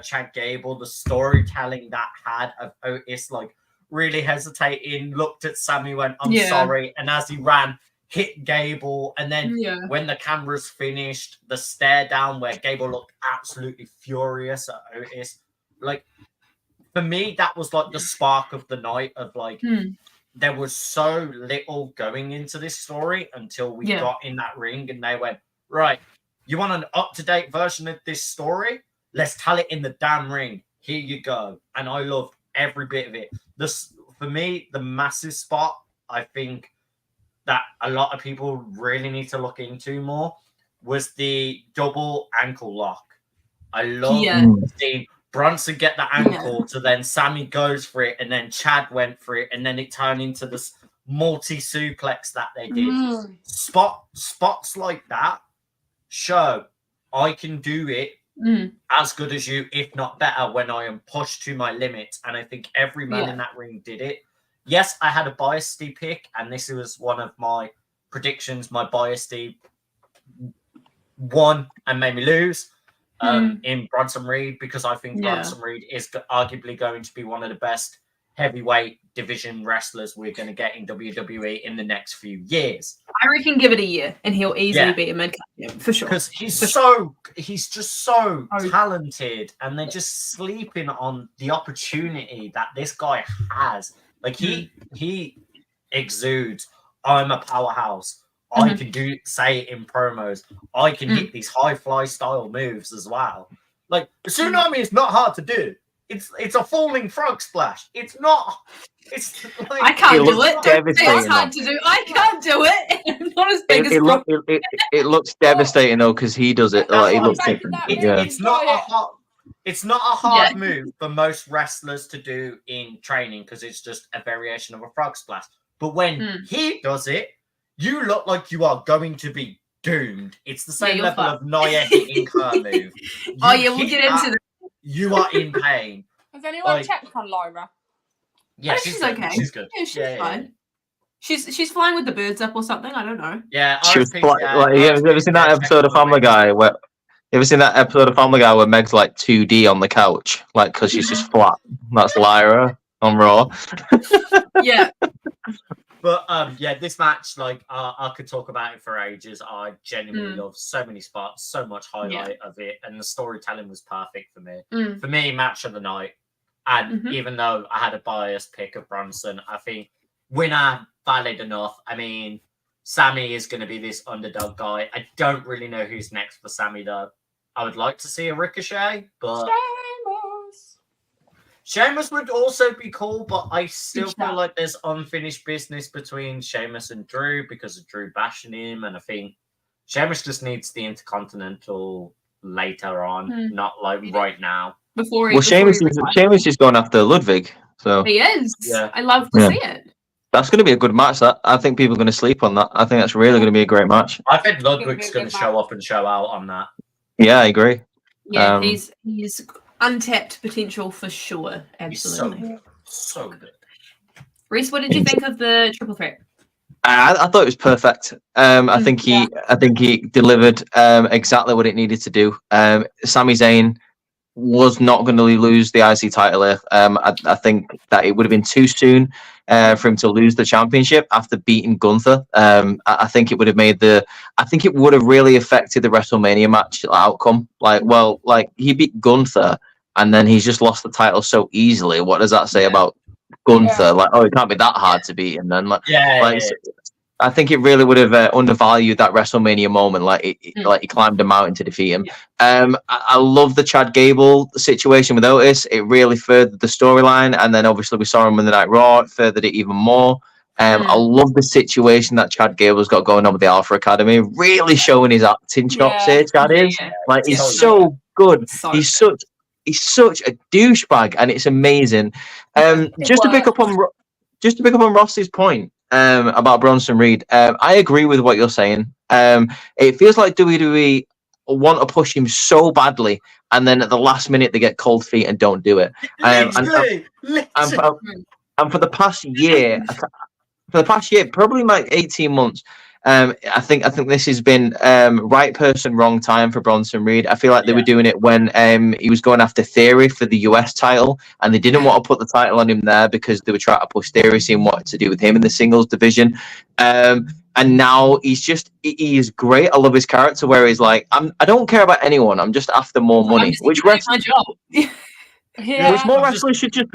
Chad Gable, the storytelling that had of Otis like really hesitating, looked at Sammy, went, I'm sorry, and as he ran, hit Gable, and then when the cameras finished, the stare down where Gable looked absolutely furious at Otis. Like, for me, that was like the spark of the night of like there was so little going into this story until we got in that ring and they went, right, you want an up-to-date version of this story? Let's tell it in the damn ring. Here you go. And I loved every bit of it. This, for me, the massive spot, I think that a lot of people really need to look into more was the double ankle lock. I love seeing Bronson get the ankle to then Sammy goes for it and then Chad went for it and then it turned into this multi-suplex that they did. Spots like that show I can do it as good as you, if not better, when I am pushed to my limits. And I think every man in that ring did it. Yes, I had a biased pick, and this was one of my predictions. My biased won and made me lose in Bronson Reed, because I think Bronson Reed is arguably going to be one of the best heavyweight division wrestlers we're going to get in WWE in the next few years. I reckon give it a year and he'll easily be a mid-card for sure. Because he's just so talented, and they're just sleeping on the opportunity that this guy has. Like he exudes, I'm a powerhouse. I can say it in promos. I can hit these high fly style moves as well. Like the tsunami is not hard to do. It's a falling frog splash. It's not. It's like, I can't do it. It's hard to do. I can't do it. I'm not as big as it looks devastating though, because he does it. Like, he looks different. It's not a hard. It's not a hard move for most wrestlers to do in training, because it's just a variation of a frog splash. But when he does it, you look like you are going to be doomed. It's the same level of Nia hitting her move. We'll get into that. You are in pain. Has anyone checked on Lyra? Yeah, she's okay. She's good. Yeah, she's fine. She's flying with the birds up or something. I don't know. Yeah, she was have you ever seen that episode of Family Guy where? You ever seen that episode of Family Guy where Meg's like 2D on the couch, like because she's just flat? That's Lyra on Raw. Yeah. But this match, like I could talk about it for ages. I genuinely love so many spots, so much highlight of it, and the storytelling was perfect for me. For me, match of the night. And Mhm. even though I had a biased pick of Bronson, I think winner valid enough. I mean, Sammy is going to be this underdog guy. I don't really know who's next for Sammy though. I would like to see a Ricochet, but Sheamus would also be cool, but I still feel like there's unfinished business between Sheamus and Drew because of Drew bashing him, and I think Sheamus just needs the Intercontinental later on, not like right now. Before Well, Sheamus is going after Ludwig, so he is. Yeah. I love to see it. that's going to be a good match. That I think people are going to sleep on that. I think that's really going to be a great match. I think Ludwig's going to show up and show out on that. Yeah, I agree. Yeah, he's untapped potential for sure. He's Absolutely. so good. Reese, what did you think of the triple threat? I thought it was perfect. I think he delivered exactly what it needed to do. Sami Zayn was not going to lose the IC title here. I think that it would have been too soon for him to lose the championship after beating Gunther. I think it would have really affected the WrestleMania match outcome. Like he beat Gunther and then he's just lost the title so easily. What does that say about Gunther? Yeah. Like, it can't be that hard to beat him then. Yeah. I think it really would have undervalued that WrestleMania moment. Like he climbed a mountain to defeat him. I love the Chad Gable situation with Otis. It really furthered the storyline, and then obviously we saw him Monday Night Raw. It furthered it even more. I love the situation that Chad Gable's got going on with the Alpha Academy. Really showing his acting chops here. Chad is he's so good. He's such a douchebag, and it's amazing. Just to pick up on Ross's point. About Bronson Reed, I agree with what you're saying. It feels like WWE want to push him so badly, and then at the last minute they get cold feet and don't do it. And for the past year, probably like 18 months, I think this has been right person, wrong time for Bronson Reed. I feel like they were doing it when he was going after Theory for the US title, and they didn't want to put the title on him there because they were trying to push Theory, seeing what to do with him in the singles division. And now he is great. I love his character where he's like, I don't care about anyone. I'm just after more money. Which my job. Which more wrestlers should just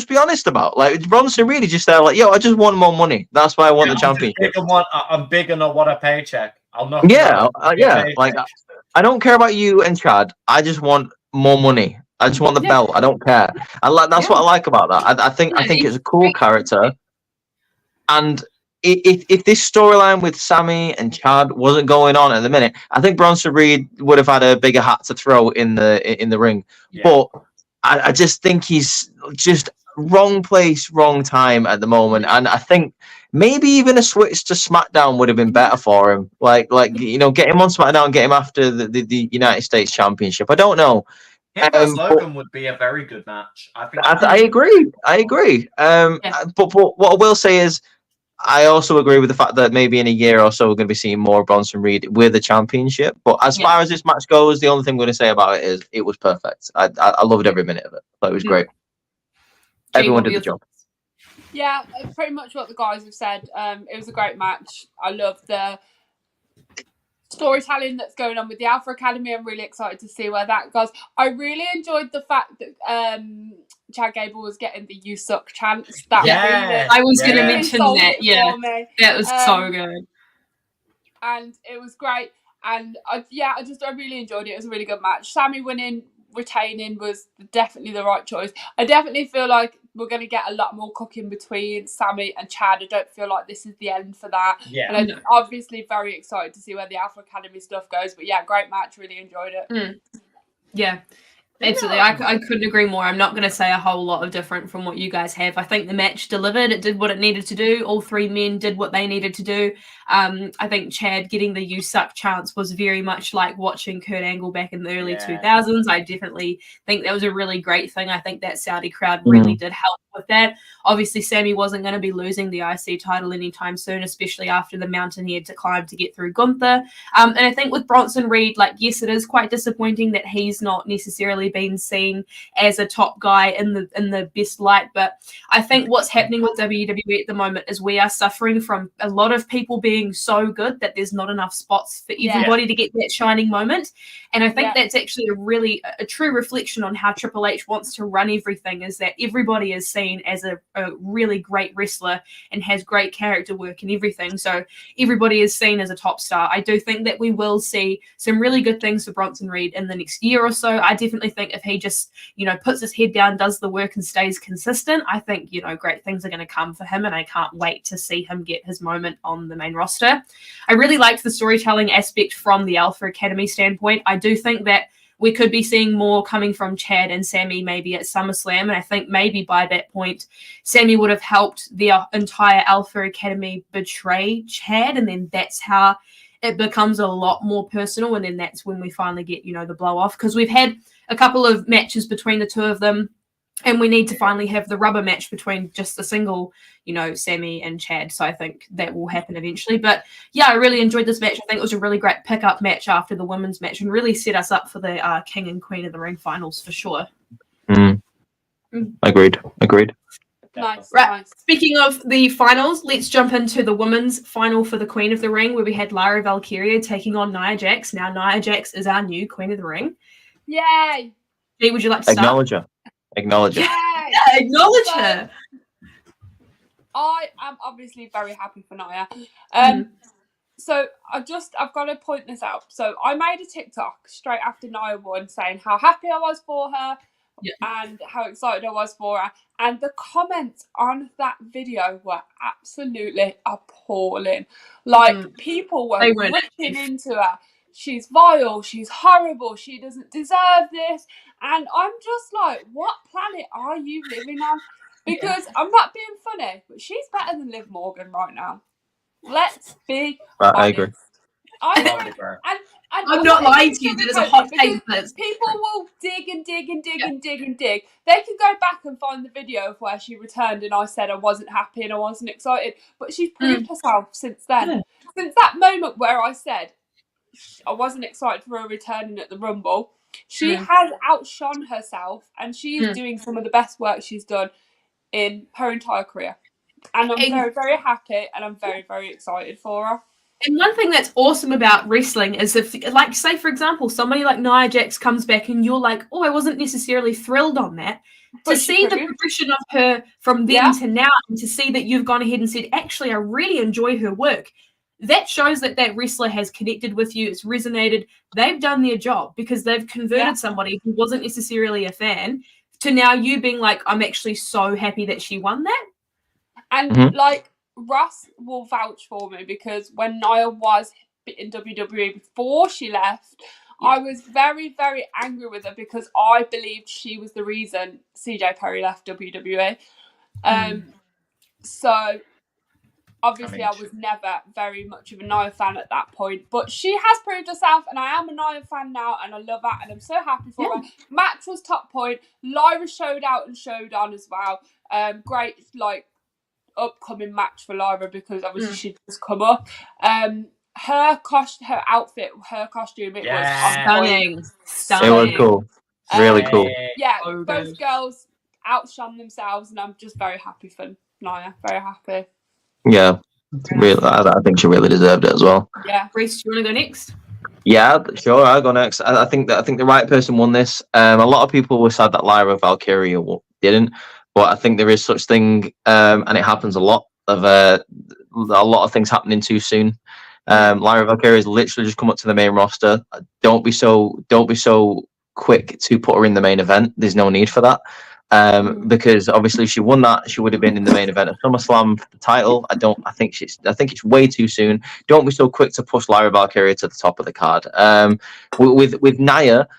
be honest about. Like Bronson Reed is just there, like, yo, I just want more money. That's why I want the championship. I'm big and I want a paycheck. I'll not. Like I don't care about you and Chad. I just want more money. I just want the belt. I don't care. That's what I like about that. I think it's a cool character. And if this storyline with Sammy and Chad wasn't going on at the minute, I think Bronson Reed would have had a bigger hat to throw in the ring. Yeah. But I just think he's just wrong place, wrong time at the moment. And I think maybe even a switch to SmackDown would have been better for him. Like get him on SmackDown, get him after the United States Championship. I don't know. Logan would be a very good match. I agree. But what I will say is, I also agree with the fact that maybe in a year or so we're going to be seeing more Bronson Reed with the championship. But as far as this match goes, the only thing I'm going to say about it is it was perfect. I loved every minute of it. It was great. Everyone did the job. Yeah, pretty much what the guys have said. It was a great match. I love the storytelling that's going on with the Alpha Academy. I'm really excited to see where that goes. I really enjoyed the fact that Chad Gable was getting the "You Suck" chants. I was going to mention that. Yeah, that was so good, and it was great. And I really enjoyed it. It was a really good match. Sammy retaining was definitely the right choice. I definitely feel like we're going to get a lot more cooking between Sammy and Chad. I don't feel like this is the end for that. Yeah. And I'm obviously very excited to see where the Alpha Academy stuff goes. But yeah, great match. Really enjoyed it. Yeah. Absolutely. I couldn't agree more. I'm not going to say a whole lot of different from what you guys have. I think the match delivered. It did what it needed to do. All three men did what they needed to do. I think Chad getting the "You Suck" chance was very much like watching Kurt Angle back in the early 2000s. I definitely think that was a really great thing. I think that Saudi crowd really did help with that. Obviously, Sammy wasn't going to be losing the IC title anytime soon, especially after the mountain he had to climb to get through Gunther. And I think with Bronson Reed, like, yes, it is quite disappointing that he's not necessarily been seen as a top guy in the best light. But I think what's happening with WWE at the moment is we are suffering from a lot of people being so good that there's not enough spots for everybody to get that shining moment. And I think that's actually a true reflection on how Triple H wants to run everything, is that everybody is seen as a really great wrestler and has great character work and everything. So everybody is seen as a top star. I do think that we will see some really good things for Bronson Reed in the next year or so. I definitely think if he just, puts his head down, does the work and stays consistent, I think, great things are going to come for him, and I can't wait to see him get his moment on the main roster. I really liked the storytelling aspect from the Alpha Academy standpoint. I do think that we could be seeing more coming from Chad and Sammy maybe at SummerSlam, and I think maybe by that point, Sammy would have helped the entire Alpha Academy betray Chad, and then that's how it becomes a lot more personal, and then that's when we finally get, the blow-off, because we've had a couple of matches between the two of them, and we need to finally have the rubber match between just a single, Sammy and Chad. So I think that will happen eventually. But yeah, I really enjoyed this match. I think it was a really great pickup match after the women's match and really set us up for the King and Queen of the Ring finals for sure. Agreed. Nice. Right. Speaking of the finals, let's jump into the women's final for the Queen of the Ring, where we had Lyra Valkyria taking on Nia Jax. Now, Nia Jax is our new Queen of the Ring. Yay! Jay, would you like to start? Acknowledge her. Yay! Yeah, acknowledge her. I am obviously very happy for Nia. So I've got to point this out. So I made a TikTok straight after Nia won saying how happy I was for her and how excited I was for her. And the comments on that video were absolutely appalling. Like, people were ripping into her. She's vile, she's horrible, she doesn't deserve this. And I'm just like, what planet are you living on? Because I'm not being funny, but she's better than Liv Morgan right now. Let's be honest. I agree. I'm not lying to you. That is a hot take. People will dig and dig and dig and dig and dig. They can go back and find the video of where she returned and I said I wasn't happy and I wasn't excited. But she's proved herself since then. Yeah. Since that moment where I said I wasn't excited for her returning at the Rumble, she has outshone herself and she is doing some of the best work she's done in her entire career. And I'm very, very happy and I'm very, very excited for her. And one thing that's awesome about wrestling is if, like, say, for example, somebody like Nia Jax comes back and you're like, oh, I wasn't necessarily thrilled on that. But to see the progression of her from then to now and to see that you've gone ahead and said, actually, I really enjoy her work, that shows that that wrestler has connected with you. It's resonated. They've done their job because they've converted somebody who wasn't necessarily a fan to now you being like, I'm actually so happy that she won that. And like, Russ will vouch for me because when Nia was in WWE before she left, I was very, very angry with her because I believed she was the reason CJ Perry left WWE. So obviously I was never very much of a Nia fan at that point, but she has proved herself and I am a Nia fan now and I love her and I'm so happy for her. Match was top point. Lyra showed out and showed on as well. Great, like, upcoming match for Lyra because obviously she'd just come up. Her outfit, her costume, it was stunning. It was cool. Really cool. Yeah, both girls outshone themselves and I'm just very happy for Nia. Very happy. Yeah, really, I think she really deserved it as well. Yeah. Reece, do you want to go next? Yeah, sure, I'll go next. I think the right person won this. A lot of people were sad that Lyra Valkyria didn't, but I think there is such thing, and it happens a lot of things happening too soon. Lyra Valkyria has literally just come up to the main roster. Don't be so quick to put her in the main event. There's no need for that. Because obviously if she won that, she would have been in the main event of SummerSlam for the title. I think it's way too soon. Don't be so quick to push Lyra Valkyria to the top of the card. With Nia,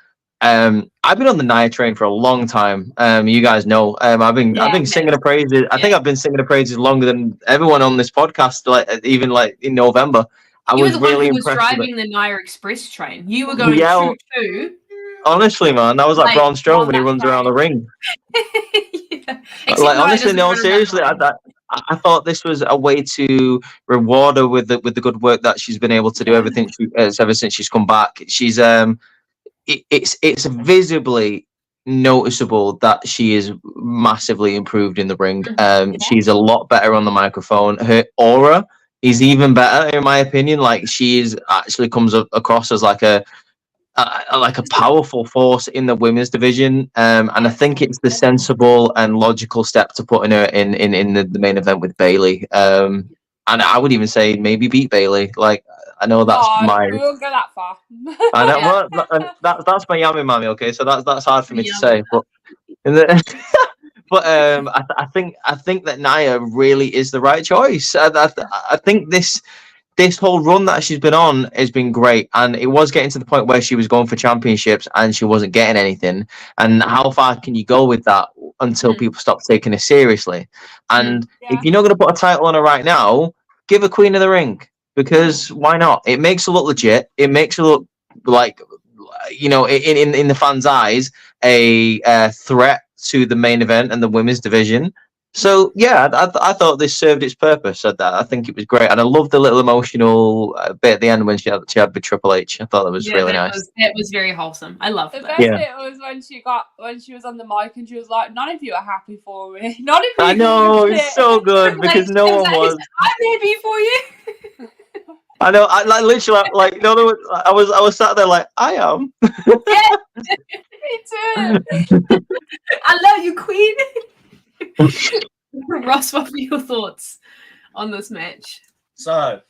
I've been on the Nia train for a long time. You guys know. I've been singing her praises. I think I've been singing her praises longer than everyone on this podcast. Even in November, I was really impressed. You were driving the Nia Express train. You were going choo-choo. Honestly, man, that was like Braun Strowman when he runs around the ring. Like honestly, no, seriously, I thought this was a way to reward her with the good work that she's been able to do ever since she's come back. She's it's visibly noticeable that she is massively improved in the ring. She's a lot better on the microphone. Her aura is even better in my opinion. Like she is actually comes across as like a powerful force in the women's division, and I think it's the sensible and logical step to putting her in the main event with Bailey. And I would even say maybe beat Bailey. Like I know that's we won't go that far. I know that's my yummy mommy. Okay, so that's hard for me to say, but I think that Nia really is the right choice. I think this whole run that she's been on has been great, and it was getting to the point where she was going for championships and she wasn't getting anything. And how far can you go with that until people stop taking her seriously? And if you're not going to put a title on her right now, give her Queen of the Ring, because why not? It makes her look legit. It makes her look like, you know, in the fans' eyes, a threat to the main event and the women's division. So yeah, I thought this served its purpose. I think it was great, and I loved the little emotional bit at the end when she had with Triple H. I thought that was really nice. It was very wholesome. I loved the that. best bit was when she was on the mic and she was like, "None of you are happy for me. None of you." I know, it's so good because no one was. I'm happy for you. I know. I literally no. I was sat there like I am. Yeah, me too. I love you, Queen. Ross, what were your thoughts on this match? So,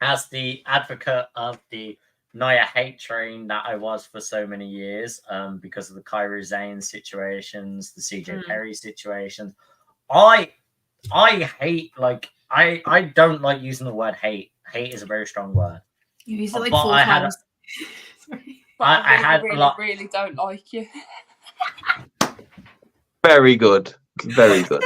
as the advocate of the Nia hate train that I was for so many years, because of the Kairi Sane situations, the CJ Perry situations, I hate, like, I don't like using the word hate. Hate is a very strong word. You used it like 4 times. I really don't like you. Very good. Very good.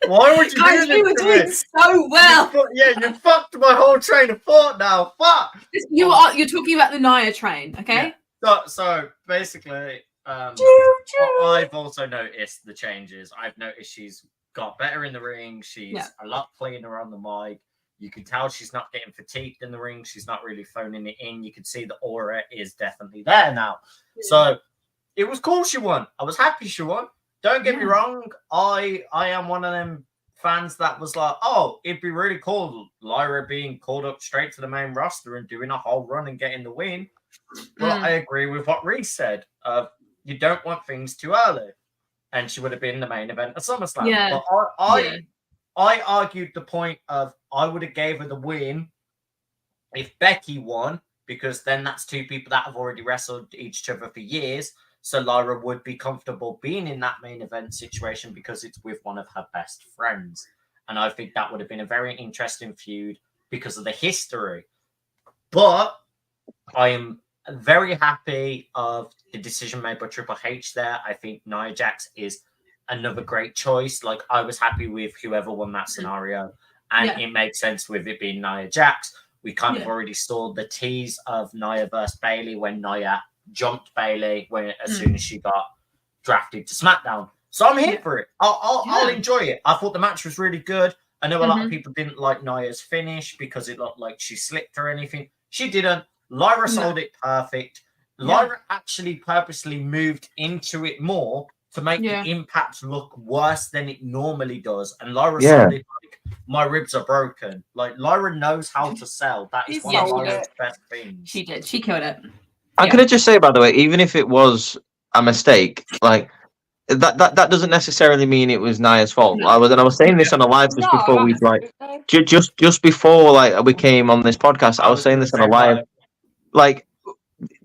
Why would you do this? You were doing so well. You fucked my whole train of thought now. Fuck. You're talking about the Nia train, okay? Yeah. So basically, I've also noticed the changes. I've noticed she's got better in the ring. She's a lot cleaner on the mic. You can tell she's not getting fatigued in the ring. She's not really phoning it in. You can see the aura is definitely there now. Yeah. So it was cool she won. I was happy she won. Don't get me wrong. I am one of them fans that was like, oh, it'd be really cool Lyra being called up straight to the main roster and doing a whole run and getting the win. But I agree with what Reese said. You don't want things too early. And she would have been the main event at SummerSlam. Yeah. But I argued the point of I would have gave her the win if Becky won, because then that's two people that have already wrestled each other for years. So Lyra would be comfortable being in that main event situation because it's with one of her best friends. And I think that would have been a very interesting feud because of the history. But I am very happy of the decision made by Triple H there. I think Nia Jax is another great choice. Like, I was happy with whoever won that scenario. And it made sense with it being Nia Jax. We kind of already saw the tease of Nia versus Bailey when Nia jumped Bailey as soon as she got drafted to SmackDown. So I'm here for it. I'll enjoy it. I thought the match was really good. I know a lot of people didn't like Nia's finish because it looked like she slipped or anything. She didn't. Lyra sold it perfect. Lyra actually purposely moved into it more to make the impact look worse than it normally does. And Lyra sold it like, my ribs are broken. Like, Lyra knows how to sell. That is one of Lyra's best things. She did. She killed it. I'm gonna just say, by the way, even if it was a mistake, like that doesn't necessarily mean it was Nia's fault. I was saying this on a live just before we just before we came on this podcast. I was saying this on a live, like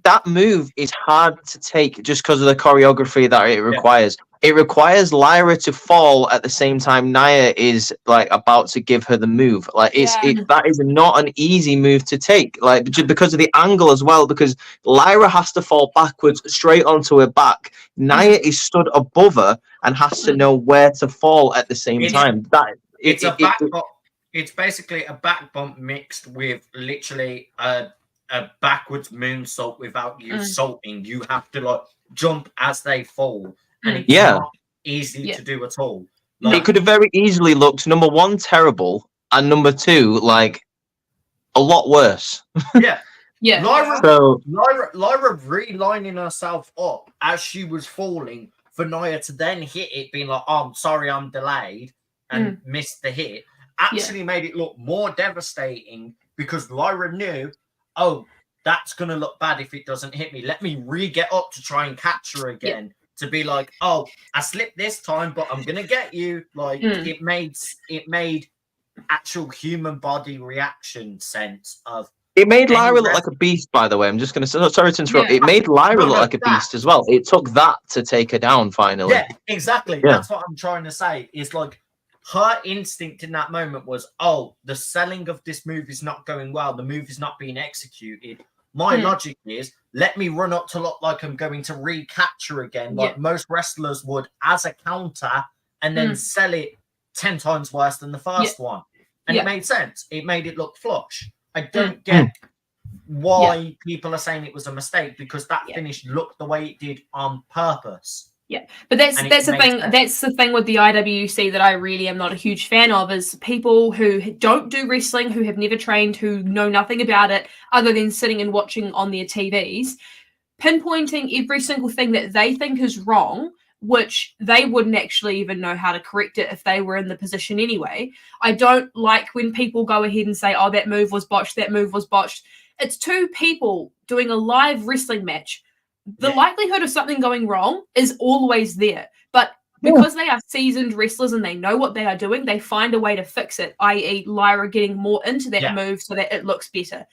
that move is hard to take just because of the choreography that it requires. It requires Lyra to fall at the same time Nia is like about to give her the move. Like that is not an easy move to take. Like because of the angle as well. Because Lyra has to fall backwards straight onto her back. Nia is stood above her and has to know where to fall at the same time. It's basically a back bump mixed with literally a backwards moonsault without you salting. You have to like jump as they fall. and it's Yeah. not easy Yeah. to do at all. It could have very easily looked, number one, terrible, and number two, like, a lot worse. Yeah. Yeah. So, Lyra relining herself up as she was falling for Nia to then hit it, being like, "Oh, I'm sorry, I'm delayed," and missed the hit, actually made it look more devastating because Lyra knew, oh, that's going to look bad if it doesn't hit me. Let me re-get up to try and catch her again. To be like, oh, I slipped this time, but I'm going to get you. Like, it made actual human body reaction sense of. It made Lyra look like a beast, by the way. I'm just going to say, sorry to interrupt. Yeah. It made Lyra look like a beast as well. It took that to take her down finally. Yeah, exactly. Yeah. That's what I'm trying to say. Is like her instinct in that moment was, oh, the selling of this move is not going well. The move is not being executed. My logic is, let me run up to look like I'm going to recapture her again, like most wrestlers would as a counter, and then sell it 10 times worse than the first one. And it made sense. It made it look flush. I don't get why people are saying it was a mistake, because that finish looked the way it did on purpose. Yeah, but that's the thing. Sense. That's the thing with the IWC that I really am not a huge fan of, is people who don't do wrestling, who have never trained, who know nothing about it other than sitting and watching on their TVs, pinpointing every single thing that they think is wrong, which they wouldn't actually even know how to correct it if they were in the position anyway. I don't like when people go ahead and say, oh, that move was botched, that move was botched. It's two people doing a live wrestling match. The likelihood of something going wrong is always there. But because they are seasoned wrestlers and they know what they are doing, they find a way to fix it, i.e. Lyra getting more into that move so that it looks better.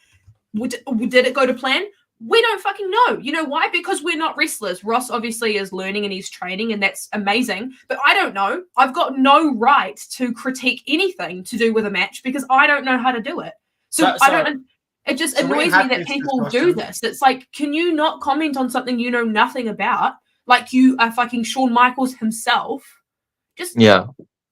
Did it go to plan? We don't fucking know. You know why? Because we're not wrestlers. Ross obviously is learning and he's training, and that's amazing. But I don't know. I've got no right to critique anything to do with a match because I don't know how to do it. So I don't... It just annoys me that people do this. It's like, can you not comment on something you know nothing about? Like you are fucking Shawn Michaels himself. Just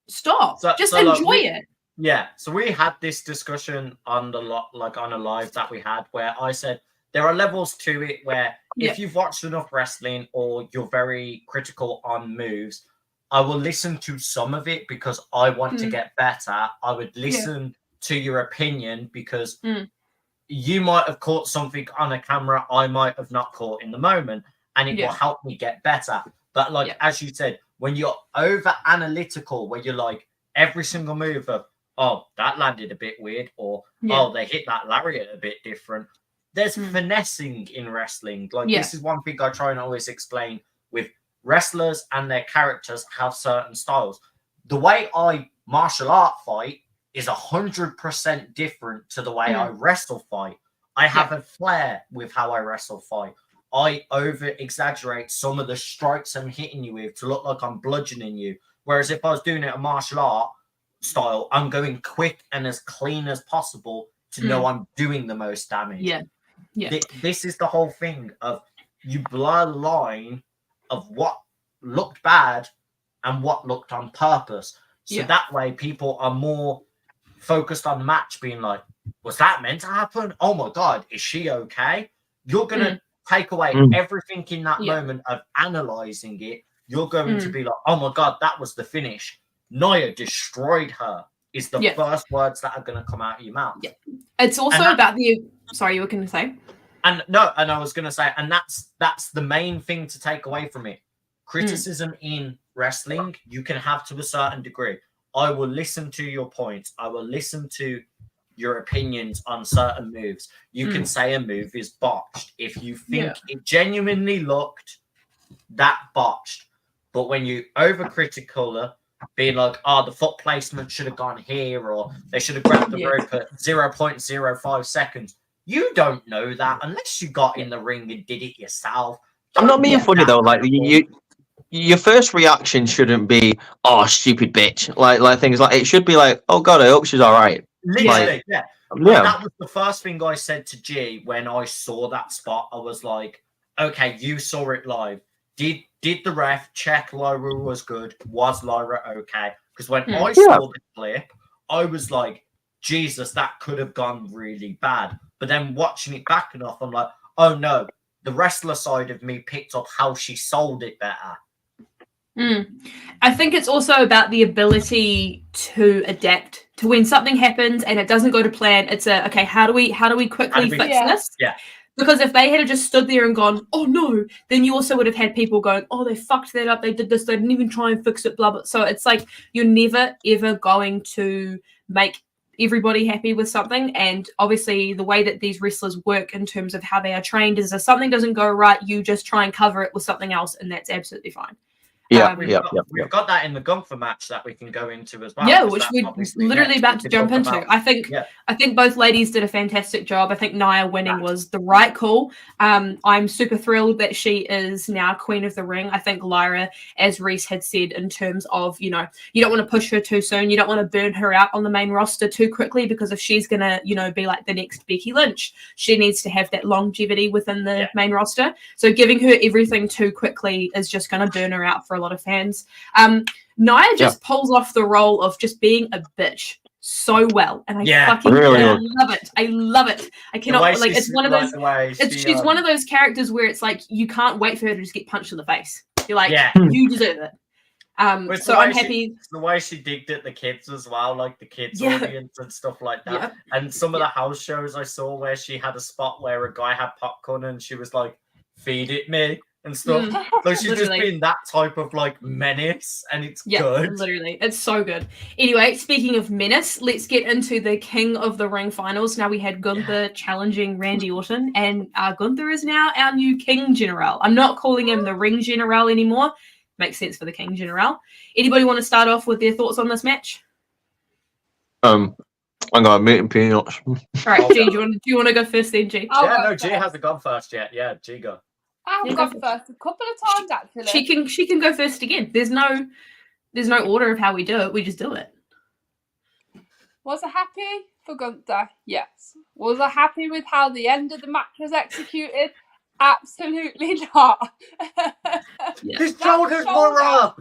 stop. Just enjoy it. Yeah. So we had this discussion on on a live that we had where I said there are levels to it where if you've watched enough wrestling or you're very critical on moves, I will listen to some of it because I want to get better. I would listen to your opinion because you might have caught something on a camera I might have not caught in the moment, and it will help me get better. But like as you said, when you're over analytical, where you're like every single move of, oh, that landed a bit weird, or oh, they hit that lariat a bit different. There's finessing in wrestling. Like this is one thing I try and always explain with wrestlers and their characters have certain styles. The way I martial art fight is 100% different to the way I wrestle fight. I have a flair with how I wrestle fight. I over-exaggerate some of the strikes I'm hitting you with to look like I'm bludgeoning you. Whereas if I was doing it a martial art style, I'm going quick and as clean as possible to know I'm doing the most damage. This is the whole thing of you blur the line of what looked bad and what looked on purpose. So that way people are more focused on the match, being like, was that meant to happen? Oh my God, is she okay? You're going to take away everything in that moment of analyzing it. You're going to be like, oh my God, that was the finish. Nia destroyed her is the first words that are going to come out of your mouth. It's also about the... Sorry, you were going to say? And I was going to say, and that's the main thing to take away from it. Criticism in wrestling, you can have to a certain degree. I will listen to your points. I will listen to your opinions on certain moves. You can say a move is botched if you think it genuinely looked that botched. But when you overcritical being like, oh, the foot placement should have gone here, or they should have grabbed the rope at 0.05 seconds. You don't know that unless you got in the ring and did it yourself. I'm not being funny though. Like your first reaction shouldn't be, oh, stupid bitch. Like things like it should be like, oh God, I hope she's all right. Literally, that was the first thing I said to G when I saw that spot. I was like, okay, you saw it live. Did the ref check Lyra was good? Was Lyra okay? Because when I saw the clip, I was like, Jesus, that could have gone really bad. But then watching it back enough, I'm like, oh no, the wrestler side of me picked up how she sold it better. I think it's also about the ability to adapt to when something happens and it doesn't go to plan. It's okay. How do we quickly fix this? Yeah. Because if they had just stood there and gone, oh no, then you also would have had people going, oh, they fucked that up. They did this. They didn't even try and fix it. Blah blah. So it's like you're never ever going to make everybody happy with something. And obviously the way that these wrestlers work in terms of how they are trained is if something doesn't go right, you just try and cover it with something else, and that's absolutely fine. We've got that in the Gunther match that we can go into as well. Yeah, which we're literally about to jump into. About. I think both ladies did a fantastic job. I think Nia winning was the right call. I'm super thrilled that she is now Queen of the Ring. I think Lyra, as Reese had said, in terms of, you don't want to push her too soon. You don't want to burn her out on the main roster too quickly, because if she's going to, be like the next Becky Lynch, she needs to have that longevity within the main roster. So giving her everything too quickly is just going to burn her out for a lot of fans. Nia just pulls off the role of just being a bitch so well, and I fucking love it. I love it. I cannot it's one of those. She's one of those characters where it's like you can't wait for her to just get punched in the face. You're like, you deserve it. So I'm happy. The way she digged at the kids as well, like the kids audience and stuff like that. Yep. And some of the house shows I saw where she had a spot where a guy had popcorn and she was like, "Feed it me." And stuff. Like she's just been that type of like menace, and it's good. Literally. It's so good. Anyway, speaking of menace, let's get into the King of the Ring finals. Now we had Gunther challenging Randy Orton, and Gunther is now our new King General. I'm not calling him the Ring General anymore. Makes sense for the King General. Anybody want to start off with their thoughts on this match? I'm gonna meat and peanuts. All right, G, do you want to go first then, G? G hasn't gone first yet. Yeah, G go. I've gone first a couple of times actually. She can go first again. There's no order of how we do it. We just do it. Was I happy for Gunther? Yes. Was I happy with how the end of the match was executed? Absolutely not. His shoulders were up.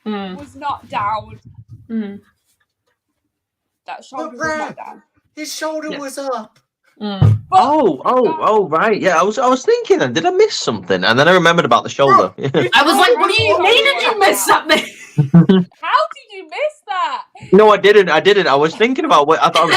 Was not down. That shoulder was not down. His shoulder was up. Right. Yeah, I was thinking, did I miss something? And then I remembered about the shoulder. I was like, what do you mean did you miss something? How did you miss that? No, I didn't. I was thinking about what I thought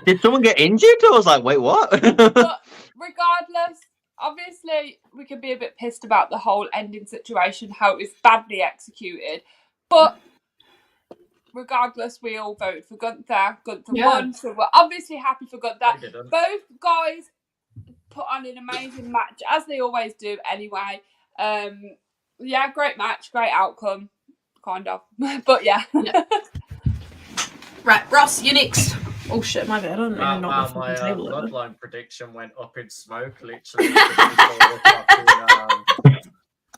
did someone get injured? I was like, wait, what? But regardless, obviously we can be a bit pissed about the whole ending situation, how it was badly executed. But regardless, we all voted for Gunther. Gunther won, so we're obviously happy for Gunther. Both guys put on an amazing match, as they always do anyway. Great match, great outcome, kind of. But Right, Ross, you next. Oh shit, my bad. I don't even know what my table bloodline prediction went up in smoke, literally.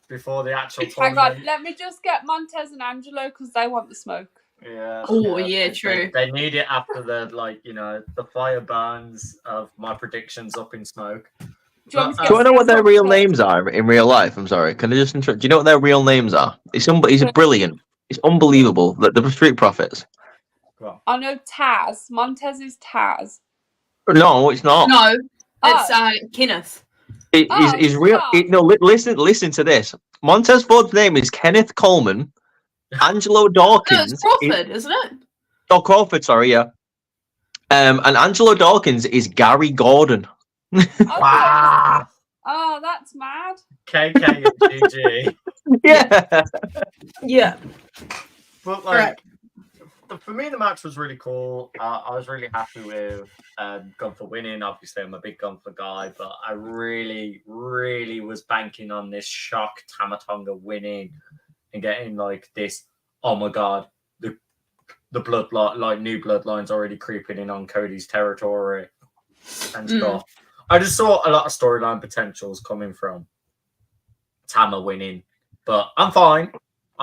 Before the actual tournament. Hang on, let me just get Montez and Angelo because they want the smoke. Yeah. Oh yeah, true. They need it after the the fire burns of my predictions up in smoke. Do you know what their real names are in real life? I'm sorry. Can I just interrupt? Do you know what their real names are? He's brilliant. It's unbelievable. The Street Profits. I know Taz. Montez is Taz. No, it's not. No, it's Kenneth. He's real. Listen to this. Montez Ford's name is Kenneth Coleman. Angelo Dawkins. No, it's Crawford, isn't it? Oh, Crawford. Sorry, yeah. And Angelo Dawkins is Gary Gordon. Wow. Oh, that's mad. KK and GG. Yeah. Yeah. But for me, the match was really cool. I was really happy with Gunther winning. Obviously, I'm a big Gunther guy, but I really, really was banking on this shock Tamatonga winning and getting this. Oh my god, the bloodline, new bloodlines already creeping in on Cody's territory and stuff. I just saw a lot of storyline potentials coming from Tama winning, but I'm fine.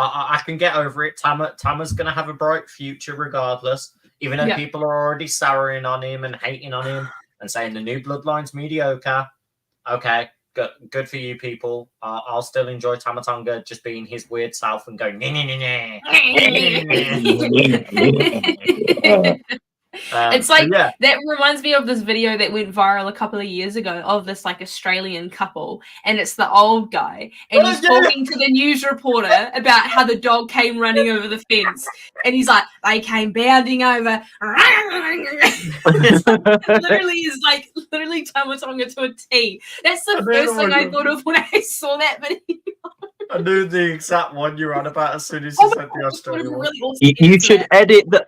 I can get over it. Tama's going to have a bright future regardless, even though people are already souring on him and hating on him and saying the new bloodline's mediocre. Okay, good for you people. I'll still enjoy Tamatonga just being his weird self and going, It's like yeah. that reminds me of this video that went viral a couple of years ago of this like Australian couple, and it's the old guy, and he's talking to the news reporter about how the dog came running over the fence, and he's like, they came bounding over. literally Tamatanga to a T. That's the first thing I thought of when I saw that video. I knew the exact one you're on about as soon as you said the Australian one. Really awesome You should edit the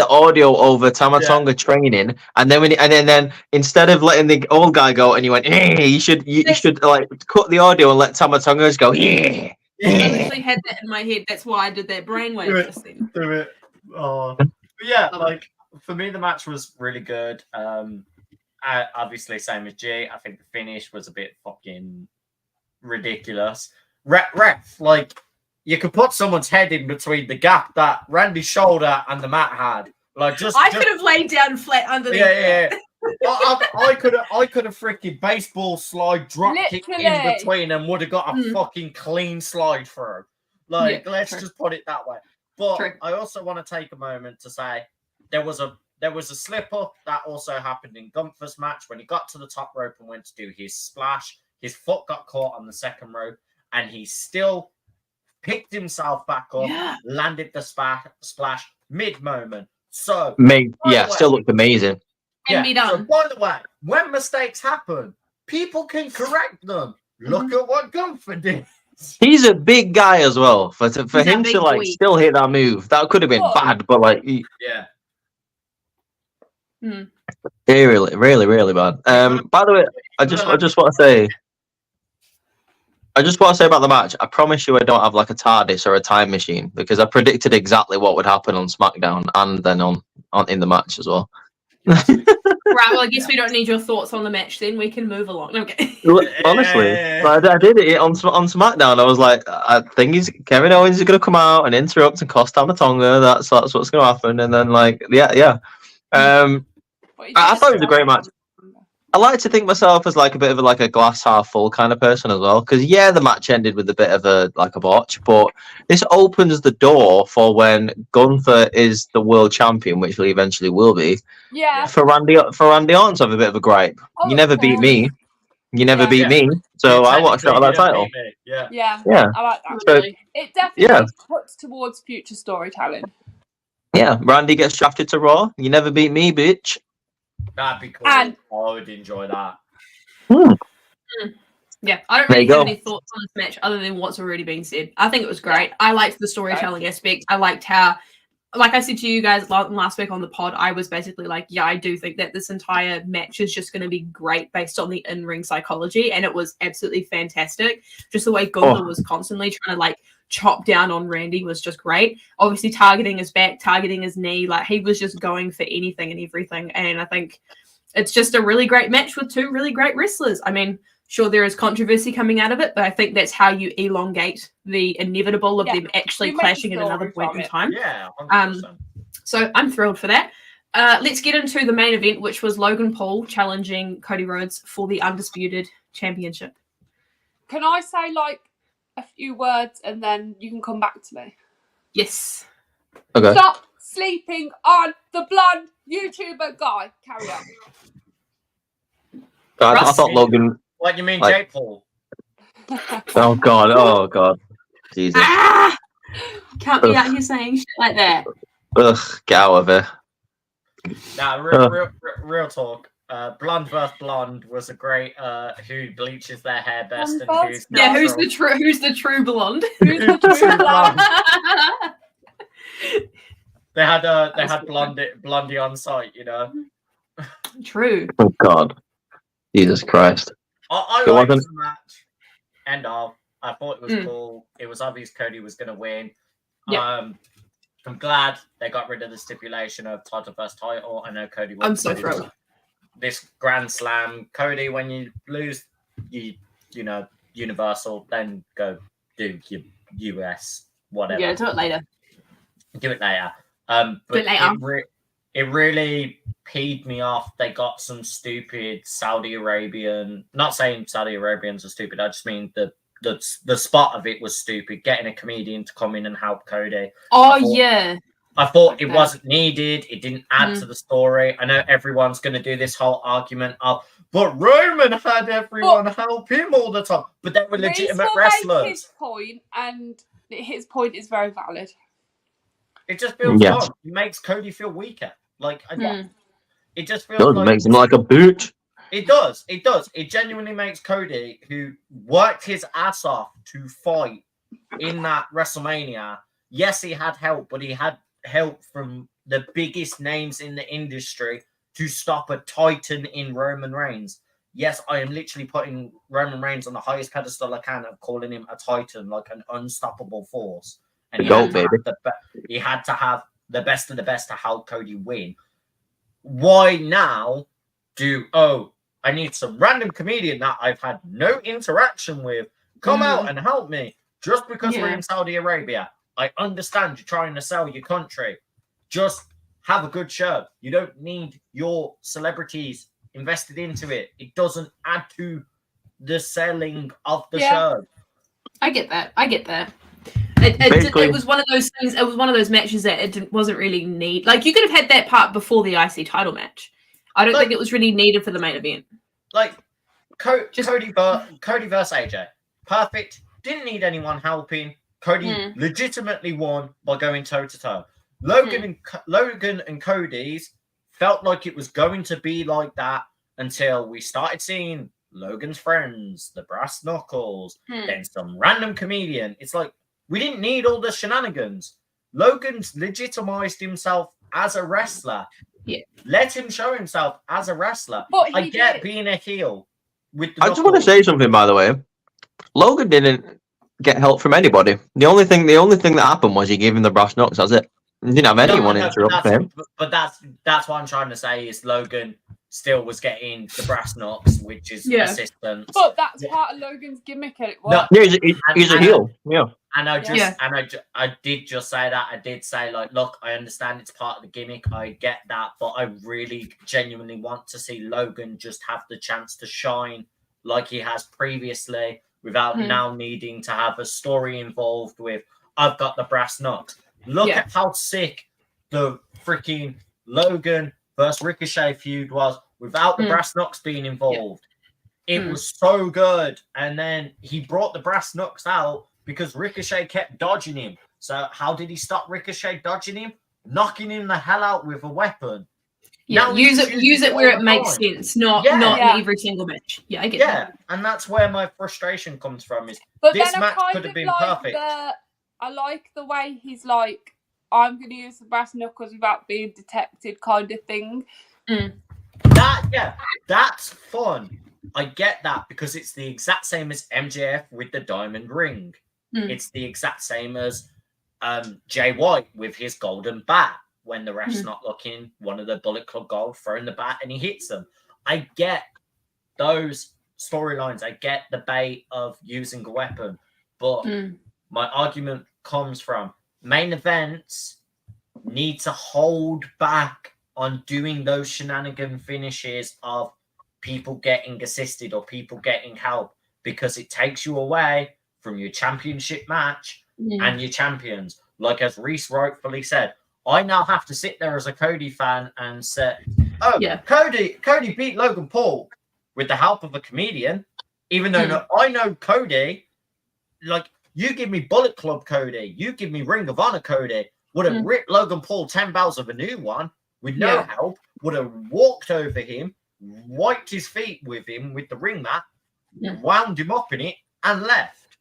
audio over Tamatonga training, and then instead of letting the old guy go and you went, hey, you should like cut the audio and let Tamatonga just go, yeah. I literally had that in my head. That's why I did that brainwave just then. Do it. Oh, but yeah, like for me, the match was really good. Obviously, same as G. I think the finish was a bit fucking ridiculous. Ref, like you could put someone's head in between the gap that Randy's shoulder and the mat had. Like I could have laid down flat underneath. Yeah. I could have freaking baseball slide drop kick in between and would have got a fucking clean slide through. Like, let's just put it that way. But I also want to take a moment to say there was a slip up that also happened in Gunther's match when he got to the top rope and went to do his splash. His foot got caught on the second rope, and he still picked himself back up, landed the splash mid-moment. So, still looked amazing. Can be done. So, by the way, when mistakes happen, people can correct them. Look at what Gunther did. He's a big guy as well. For him to like still hit that move, that could have been bad, but like really, really, really bad. By the way, I just want to say about the match. I promise you, I don't have like a TARDIS or a time machine because I predicted exactly what would happen on SmackDown and then on in the match as well. Right, well, I guess we don't need your thoughts on the match then. We can move along. Okay. Honestly, I did it on SmackDown. I was like, I think Kevin Owens is going to come out and interrupt and cost Tamatonga. That's what's going to happen. And then, like, I thought it was a great match. I like to think myself as like a bit of a glass half full kind of person as well, because the match ended with a bit of a botch, but this opens the door for when Gunther is the world champion, which he eventually will be. Yeah. For Randy Orton to have a bit of a gripe. You never beat me. You never beat me. So I want a shot at that title. Yeah. I like that. So, it definitely puts towards future storytelling. Yeah, Randy gets drafted to Raw. You never beat me, bitch. That'd be cool. I would enjoy that. Yeah, I don't really have any thoughts on this match other than what's already been said. I think it was great. I liked the storytelling aspect. I liked how, like I said to you guys last week on the pod, I was basically like, yeah, I do think that this entire match is just going to be great based on the in-ring psychology, and it was absolutely fantastic. Just the way Gunther was constantly trying to like chop down on Randy was just great. Obviously targeting his back, targeting his knee, like he was just going for anything and everything. And I think it's just a really great match with two really great wrestlers. I mean, sure, there is controversy coming out of it, but I think that's how you elongate the inevitable of them actually clashing at another point in time. Yeah, 100%. So I'm thrilled for that. Let's get into the main event, which was Logan Paul challenging Cody Rhodes for the Undisputed Championship. Can I say like a few words and then you can come back to me? Yes. Okay. Stop sleeping on the blonde YouTuber guy. Carry on. I thought Logan. What you mean, Jake Paul? Oh God. Jesus. Can't be out here saying shit like that. Ugh, get out of it. Nah, real talk. Blonde vs. Blonde was a great who bleaches their hair best and who's who's the true blonde? Who's the true blonde? They had Blondie on site, you know. True. Oh God. Jesus Christ. I liked the match. End of. I thought it was cool. It was obvious Cody was going to win. Yeah. I'm glad they got rid of the stipulation of title versus title. I know Cody wants I'm so thrilled. This Grand Slam. Cody, when you lose, you know, Universal, then go do your US, whatever. Yeah, do it later. Do it later. But it really peed me off. They got some stupid Saudi Arabian. Not saying Saudi Arabians are stupid. I just mean the spot of it was stupid. Getting a comedian to come in and help Cody. Oh yeah. I thought it Okay. wasn't needed. It didn't add to the story. I know everyone's going to do this whole argument of, but Roman had everyone help him all the time. But they were legitimate Reese will wrestlers. make his point, and his point is very valid. It just feels Yes. wrong. It makes Cody feel weaker. Like, it just feels Does like makes him like a bitch. it does. It does. It genuinely makes Cody, who worked his ass off to fight in that WrestleMania. Yes, he had help, but he had help from the biggest names in the industry to stop a titan in Roman Reigns. Yes, I am literally putting Roman Reigns on the highest pedestal I can of calling him a titan, like an unstoppable force. And he had to have the best of the best to help Cody win. Why now I need some random comedian that I've had no interaction with come out and help me just because we're in Saudi Arabia? I understand you're trying to sell your country. Just have a good show. You don't need your celebrities invested into it. It doesn't add to the selling of the show. I get that. It was one of those things. It was one of those matches that it wasn't really need. Like, you could have had that part before the IC title match. I don't think it was really needed for the main event. Like, Cody versus AJ. Perfect. Didn't need anyone helping. Cody legitimately won by going toe-to-toe. Logan and Cody's felt like it was going to be like that until we started seeing Logan's friends, the Brass Knuckles, then some random comedian. It's like, we didn't need all the shenanigans. Logan's legitimized himself as a wrestler. Yeah. Let him show himself as a wrestler. But I get being a heel. With the I just want to say something, by the way. Logan didn't get help from anybody. The only thing that happened was he gave him the brass knucks. That's it. He didn't have anyone interrupt him. But that's what I'm trying to say is Logan still was getting the brass knucks, which is assistance. But that's part of Logan's gimmick. No, he's a heel. Yeah. And I did just say that. I did say, like, look, I understand it's part of the gimmick. I get that, but I really genuinely want to see Logan just have the chance to shine like he has previously without now needing to have a story involved with, I've got the brass knucks. Look at how sick the freaking Logan versus Ricochet feud was without the brass knucks being involved. It was so good. And then he brought the brass knucks out because Ricochet kept dodging him. So how did he stop Ricochet dodging him? Knocking him the hell out with a weapon. Yeah, now use it where it makes sense, not in every single match. Yeah, I get that. And that's where my frustration comes from. But this match could have been perfect. I like the way he's like, I'm going to use the brass knuckles without being detected, kind of thing. That's fun. I get that because it's the exact same as MJF with the diamond ring. It's the exact same as Jay White with his golden bat. When the ref's not looking, one of the Bullet Club Gold throwing the bat and he hits them. I get those storylines. I get the bait of using a weapon. But my argument comes from main events need to hold back on doing those shenanigan finishes of people getting assisted or people getting help because it takes you away from your championship match and your champions. Like as Reese rightfully said, I now have to sit there as a Cody fan and say, Cody beat Logan Paul with the help of a comedian, even though I know Cody, like, you give me Bullet Club Cody, you give me Ring of Honor Cody, would have ripped Logan Paul 10 bells of a new one with no help, would have walked over him, wiped his feet with him with the ring mat, wound him up in it, and left.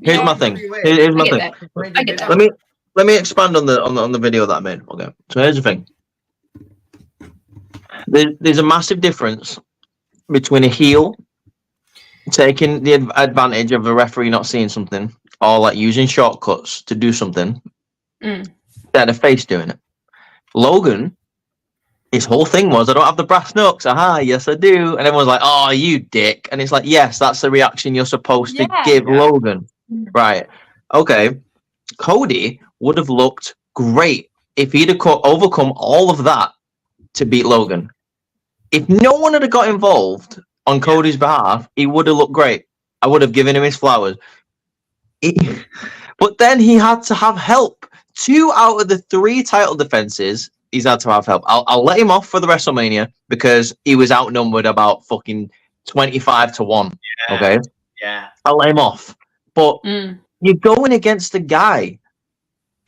Here's my thing. Here's my thing. I get that. Let me expand on the video that I made. Okay. So here's the thing. There's a massive difference between a heel taking the advantage of a referee not seeing something or like using shortcuts to do something than a face doing it. Logan, his whole thing was, I don't have the brass knucks. Aha, yes I do. And everyone's like, oh, you dick. And it's like, yes, that's the reaction you're supposed to give Logan. Right. Okay. Cody would have looked great if he'd have overcome all of that to beat Logan. If no one had got involved on Cody's behalf, he would have looked great. I would have given him his flowers. But then he had to have help 2 out of the 3 title defenses, he's had to have help. I'll let him off for the WrestleMania because he was outnumbered about fucking 25-1. Yeah. Okay. Yeah. I'll let him off. But you're going against a guy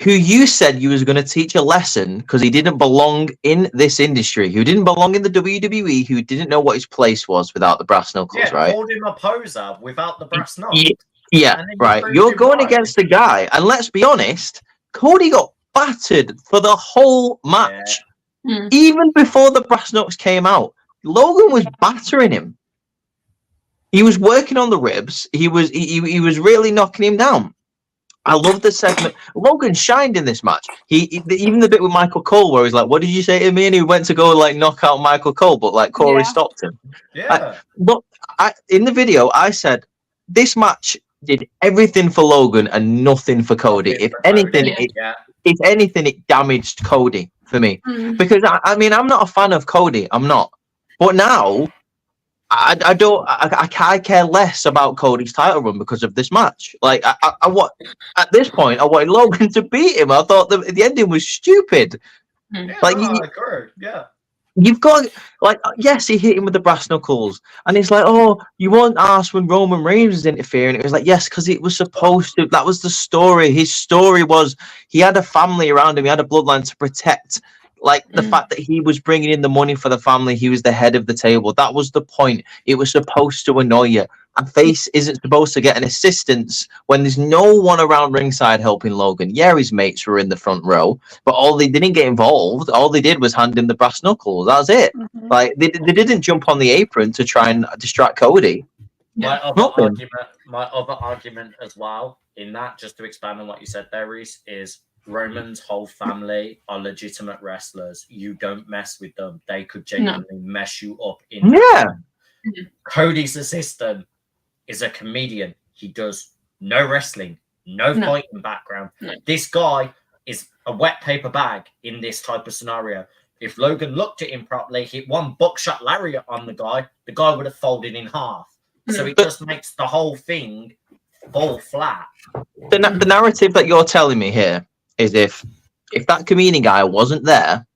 who you said you was going to teach a lesson because he didn't belong in this industry, who didn't belong in the WWE, who didn't know what his place was without the brass knuckles, right? Called him a poser without the brass knuckles. Yeah, right. You're going against the guy, and let's be honest, Cody got battered for the whole match. Even before the brass knucks came out, Logan was battering him. He was working on the ribs. He was really knocking him down. I love the segment. Logan shined in this match. Even the bit with Michael Cole where he's like, "What did you say to me?" And he went to go like knock out Michael Cole, but like Corey stopped him. Yeah. In the video, I said this match did everything for Logan and nothing for Cody. If anything, it damaged Cody for me because I mean I'm not a fan of Cody. I'm not, but now. I care less about Cody's title run because of this match. Like I want at this point, I wanted Logan to beat him. I thought the ending was stupid. You've got yes, he hit him with the brass knuckles, and it's like, oh, you weren't asked when Roman Reigns was interfering. It was like, yes, because it was supposed to. That was the story. His story was he had a family around him. He had a bloodline to protect. Like the fact that he was bringing in the money for the family, he was the head of the table. That was the point. It was supposed to annoy you. A face isn't supposed to get an assistance when there's no one around ringside helping Logan. Yeah, his mates were in the front row, but they didn't get involved. All they did was hand him the brass knuckles. That was it. Like they didn't jump on the apron to try and distract Cody. My other argument as well in that, just to expand on what you said there, Reese, is Roman's whole family are legitimate wrestlers. You don't mess with them. They could genuinely mess you up. Cody's assistant is a comedian. He does no wrestling, no fighting background. This guy is a wet paper bag in this type of scenario. If Logan looked at him properly, hit one buckshot lariat on the guy would have folded in half. So it just makes the whole thing fall flat. The narrative that you're telling me here is if that comedian guy wasn't there,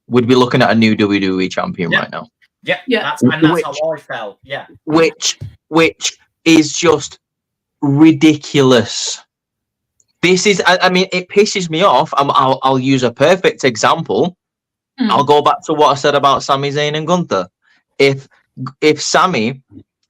we'd be looking at a new WWE champion right now. Yeah. That's how I felt. Yeah. Which is just ridiculous. This is, I mean, it pisses me off. I'll use a perfect example. I'll go back to what I said about Sami Zayn and Gunther. If Sami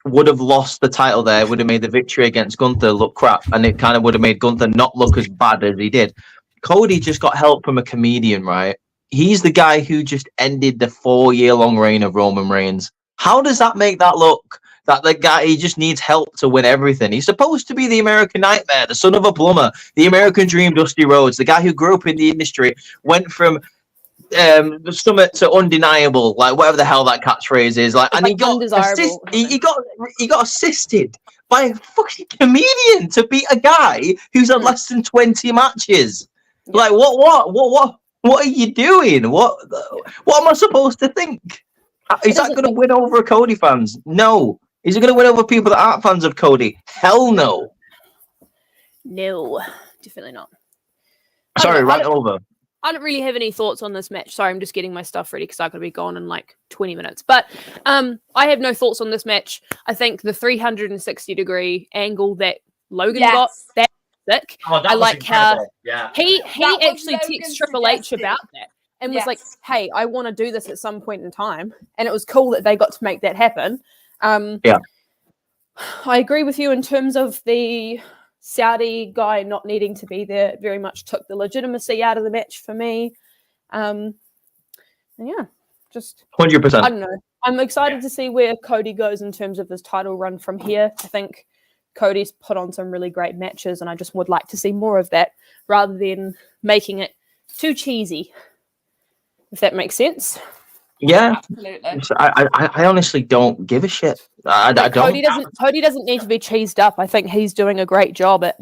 would have lost the title there, would have made the victory against Gunther look crap, and it kind of would have made Gunther not look as bad as he did. Cody just got help from a comedian, right? He's the guy who just ended the 4-year-long reign of Roman Reigns. How does that make that look? That the guy, he just needs help to win everything. He's supposed to be the American Nightmare, the son of a plumber, the American Dream, Dusty Rhodes, the guy who grew up in the industry, went from stomach to undeniable, like whatever the hell that catchphrase is, like, and he got assisted by a fucking comedian to beat a guy who's had less than 20 matches. Like, what are you doing? What am I supposed to think? Is that going to win over Cody fans? No. Is it going to win over people that aren't fans of Cody? Hell no. No, definitely not. Sorry, right over. I don't really have any thoughts on this match. Sorry, I'm just getting my stuff ready because I could be gone in like 20 minutes. But I have no thoughts on this match. I think the 360-degree angle that Logan got, that's sick. I like how he actually texted Triple H about that and was like, hey, I want to do this at some point in time. And it was cool that they got to make that happen. I agree with you in terms of the Saudi guy not needing to be there. It very much took the legitimacy out of the match for me. Just 100%. I don't know. I'm excited to see where Cody goes in terms of his title run from here. I think Cody's put on some really great matches, and I just would like to see more of that rather than making it too cheesy, if that makes sense. Yeah, Absolutely. I honestly don't give a shit. I don't. Cody doesn't need to be cheesed up. I think he's doing a great job at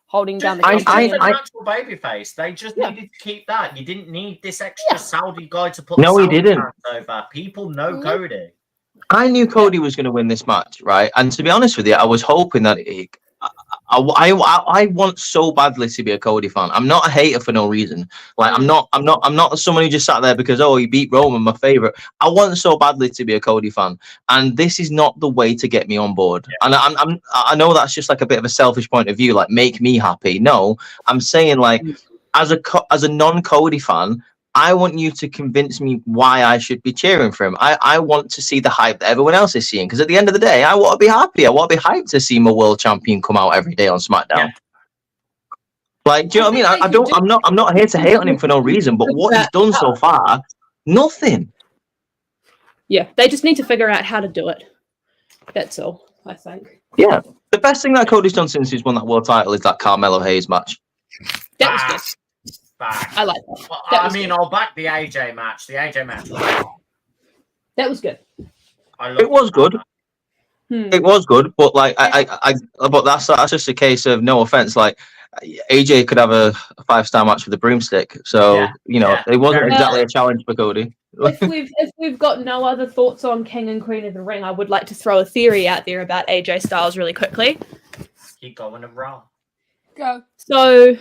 holding down the company. A natural babyface. They just needed to keep that. You didn't need this extra Saudi guy to put. No, he didn't. Over. People know Cody. I knew Cody was going to win this match, right? And to be honest with you, I was hoping that I want so badly to be a Cody fan. I'm not a hater for no reason. Like I'm not someone who just sat there because he beat Roman, my favorite. I want so badly to be a Cody fan, and this is not the way to get me on board. And I know that's just like a bit of a selfish point of view, like make me happy. No, I'm saying like as a non-Cody fan, I want you to convince me why I should be cheering for him. I want to see the hype that everyone else is seeing, because at the end of the day, I want to be happy. I want to be hyped to see my world champion come out every day on SmackDown. Yeah. Like, do you know what I mean? I'm not here to hate on him for no reason, but what he's done so far, nothing. Yeah, they just need to figure out how to do it. That's all, I think. Yeah, the best thing that Cody's done since he's won that world title is that Carmelo Hayes match. That was good. Back. I like that. I'll back the AJ match. The AJ match. That was good. It was good. It was good, but like but that's just a case of, no offense, like AJ could have a 5-star match with a broomstick, so it wasn't exactly a challenge for Cody. If we've got no other thoughts on King and Queen of the Ring, I would like to throw a theory out there about AJ Styles really quickly. Keep going and wrong. Go. So,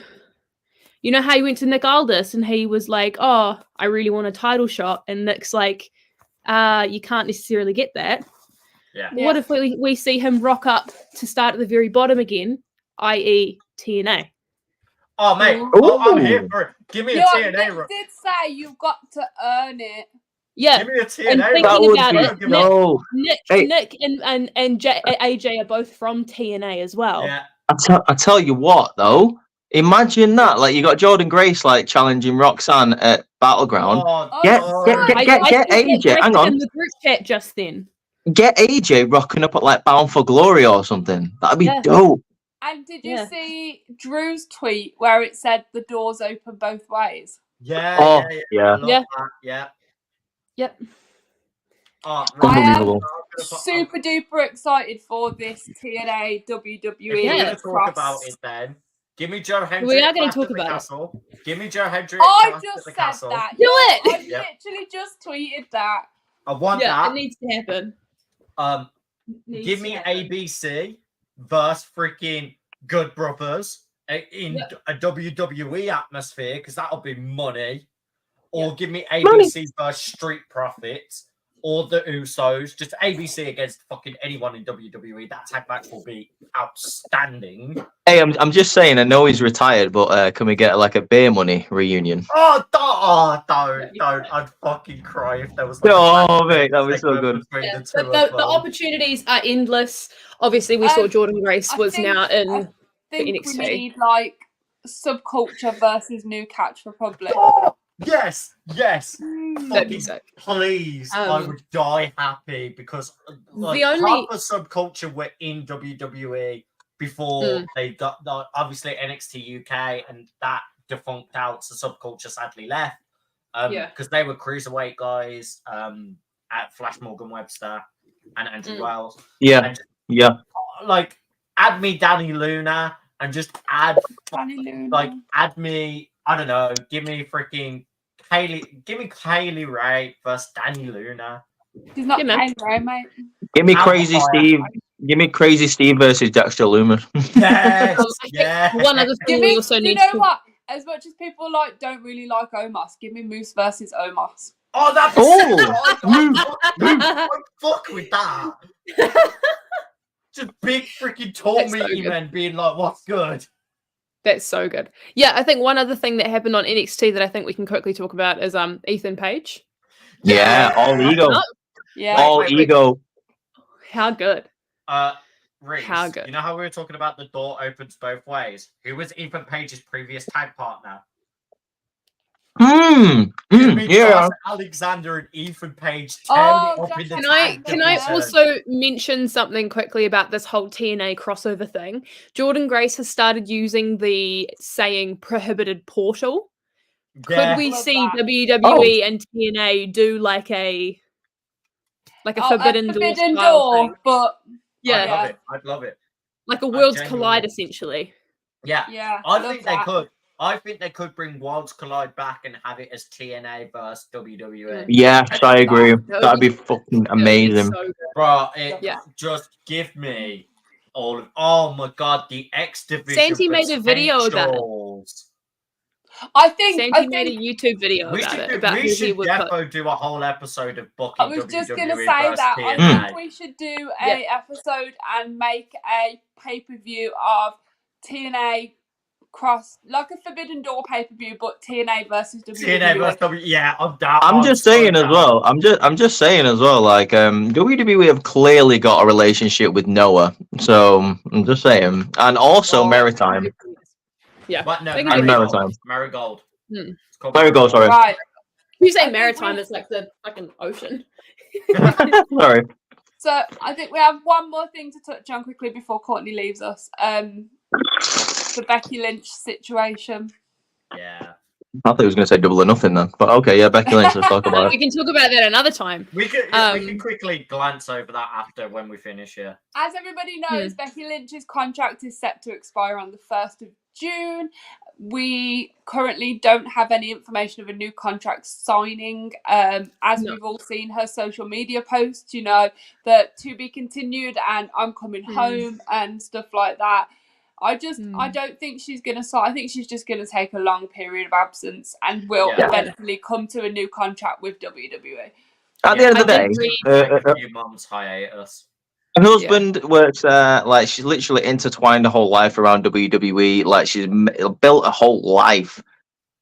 you know how he went to Nick Aldis and he was like, "Oh, I really want a title shot," and Nick's like, "You can't necessarily get that." Yeah. What if we see him rock up to start at the very bottom again, i.e. TNA? Oh, mate. I'm here for it. Give me a TNA. Nick did say you've got to earn it. Yeah. Give me a TNA. And thinking about it, Nick and AJ are both from TNA as well. Yeah. I tell you what, though. Imagine that. Like, you got Jordan Grace like challenging Roxanne at Battleground. Get AJ. Hang on. In the group chat just then. Get AJ rocking up at like Bound for Glory or something. That'd be dope. And did you see Drew's tweet where it said the doors open both ways? Yeah. Yeah. Yep. Oh, I am super duper excited for this TNA WWE. Let's talk about it then. Give me Joe Hendrick. We are going to talk about it. Give me Joe Hendrick. I just said that. Do it. I literally just tweeted that. I want that. It needs to happen. Give me ABC versus freaking Good Brothers in a WWE atmosphere, because that'll be money. Or give me ABC versus Street Profits or the Usos. Just ABC against fucking anyone in WWE. That tag match will be outstanding. Hey, I'm just saying, I know he's retired, but can we get like a beer money reunion? Don't. I'd fucking cry if there was like mate, that was so good. The opportunities are endless. Obviously, we saw Jordan Grace was now in I think NXT. we need like Subculture versus New Catch Republic. Yes. That'd be sick. Please, I would die happy, because like, half the Subculture were in WWE before they got obviously NXT UK, and that defunct out, so Subculture sadly left. Because they were cruiserweight guys at Flash Morgan Webster and Andrew Wells. Like, add me Danny Luna and just add me. I don't know. Give me freaking Kaylee Ray versus Danny Luna. He's not Kaylee Ray, mate. Give me Crazy Steve. Give me Crazy Steve versus Dexter Lumis. Yes. One other thing we also need. You know what? As much as people don't really like Omos, give me Moose versus Omos. Oh, that's fuck with that. Just big freaking tall meaty men being like, "What's good?" That's so good. Yeah, I think one other thing that happened on NXT that I think we can quickly talk about is Ethan Page. Yeah, all ego. Yeah, all ego. How good. Reese, how good. You know how we were talking about the door opens both ways? Who was Ethan Page's previous tag partner? Yeah. Alexander and Ethan Page. Can I also mention something quickly about this whole TNA crossover thing? Jordan Grace has started using the saying "prohibited portal." Could we see WWE and TNA do like a forbidden door? But I'd love it. Like a Worlds Collide, essentially. Yeah. I think they could. I think they could bring Worlds Collide back and have it as TNA versus WWE. Yes, I agree. That'd be fucking amazing. Bro, just give me all of. Oh my god, the X Division. Santi made a video about it. potentials. I think Santi made a YouTube video We about should, it. do, About we who he should would put. defo do a whole episode of booking I was just WWE gonna say versus that. TNA. I think we should do a episode and make a pay-per-view of TNA cross, like a Forbidden Door pay-per-view, but TNA versus WWE. TNA versus WWE. Yeah, I'm down. I'm just saying as well. I'm just saying as well. Like WWE have clearly got a relationship with Noah, so I'm just saying, and also Maritime. Yeah. But no, They can do Marigold. it. Marigold. Hmm. It's called Marigold, sorry. Right. You say I think maritime, we- it's like the fucking ocean. Sorry. So I think we have one more thing to touch on quickly before Courtney leaves us. The Becky Lynch situation. Yeah. I thought he was going to say double or nothing then, but okay, yeah, Becky Lynch. Let's talk about We it. can talk about that another time. We can quickly glance over that after when we finish here. As everybody knows, Becky Lynch's contract is set to expire on the 1st of June. We currently don't have any information of a new contract signing. We've all seen her social media posts, that to be continued and I'm coming home and stuff like that. I don't think she's going to sign. I think she's just going to take a long period of absence and will eventually come to a new contract with WWE. At the end of the day, a few months hiatus. her husband works there. Like, she's literally intertwined her whole life around WWE. Like, she's built a whole life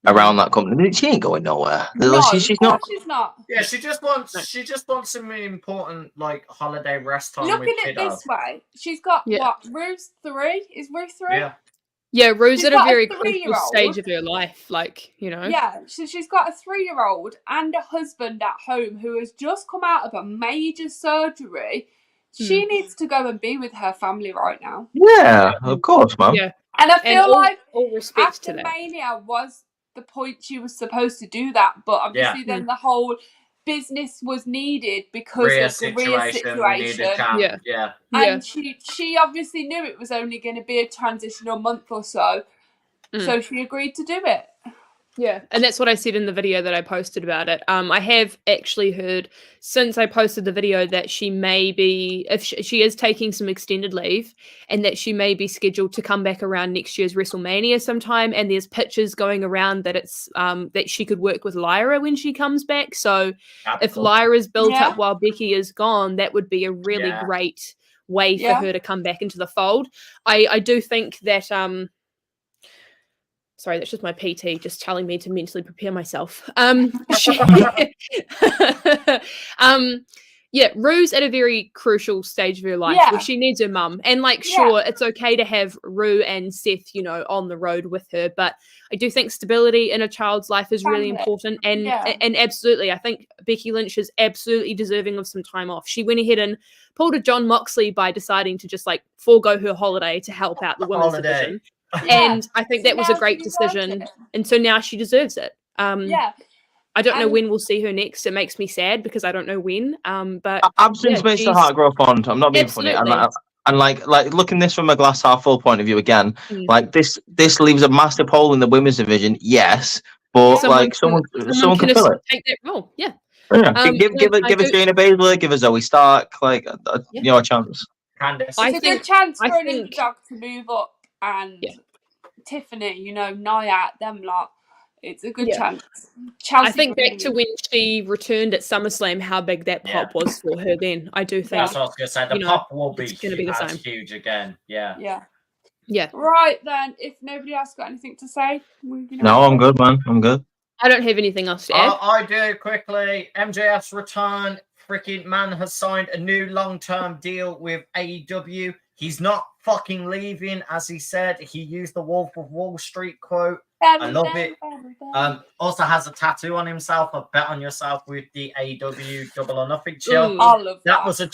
around that company. She ain't going nowhere. No, she's not. She's not. Yeah, she just wants some important like holiday rest time. Look with at it kiddo. this way. She's got what? Rue's 3? Is Rue 3? Yeah. Yeah, Rue's She's at a got a very crucial 3-year-old. stage of her life. Like, Yeah, so she's got a 3-year-old and a husband at home who has just come out of a major surgery. She needs to go and be with her family right now. Yeah, of course, man. Yeah. And I feel like all respect after to that. Mania was the point she was supposed to do that, but obviously then the whole business was needed because of the Rhea situation. Yeah. And she obviously knew it was only going to be a transitional month or so, so she agreed to do it. Yeah, and that's what I said in the video that I posted about it. I have actually heard since I posted the video that she may be, if she is taking some extended leave, and that she may be scheduled to come back around next year's WrestleMania sometime. And there's pictures going around that it's that she could work with Lyra when she comes back. So if Lyra's built up while Becky is gone, that would be a really great way for her to come back into the fold. I do think that sorry, that's just my PT just telling me to mentally prepare myself. Rue's at a very crucial stage of her life where she needs her mum. And sure, it's okay to have Rue and Seth, on the road with her, but I do think stability in a child's life is really important. And absolutely, I think Becky Lynch is absolutely deserving of some time off. She went ahead and pulled a John Moxley by deciding to just forego her holiday to help out the women's division. And I think that was a great decision. And so now she deserves it. I don't know when we'll see her next. It makes me sad because I don't know when. But absence makes the heart grow fond. I'm not being funny. And like looking this from a glass half full point of view again, this leaves a massive hole in the women's division. Yes, but someone can fill it. Take that role. Yeah. Give us Shayna Baszler, give us Zoe Stark, a chance. Candice. It's a good chance for an underdog to move up. And Tiffany, Nia, them lot. It's a good chance. Chelsea, I think back to when she returned at SummerSlam, how big that pop was for her then. I do think. That's what I was going to say. The pop will be huge again. Yeah. Right then, if nobody else got anything to say. No, I'm good, man. I'm good. I don't have anything else to add. I do quickly. MJF's return. Freaking man has signed a new long-term deal with AEW. He's not fucking leaving, as he said. He used the Wolf of Wall Street quote. I love it. Also has a tattoo on himself. A bet on yourself with the AEW Double or Nothing chill. That was a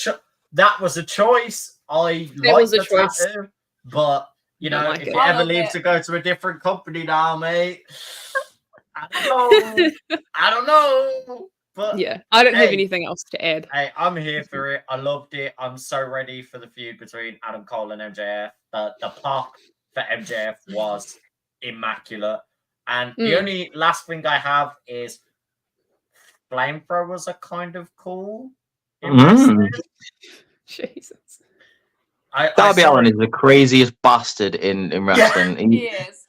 choice. I like the tattoo, but if you ever leave to go to a different company now, mate, I don't know. But I don't have anything else to add. Hey, I'm here for it. I loved it. I'm so ready for the feud between Adam Cole and MJF. The pop for MJF was immaculate. And the only last thing I have is flamethrowers are kind of cool. In my experience. Jesus. I don't know. I think back to when she returned at SummerSlam, how big that pop was for her then. I do think. Flamethrowers are kind of cool. In my experience. Jesus. Darby Allin is the craziest bastard in wrestling. He is.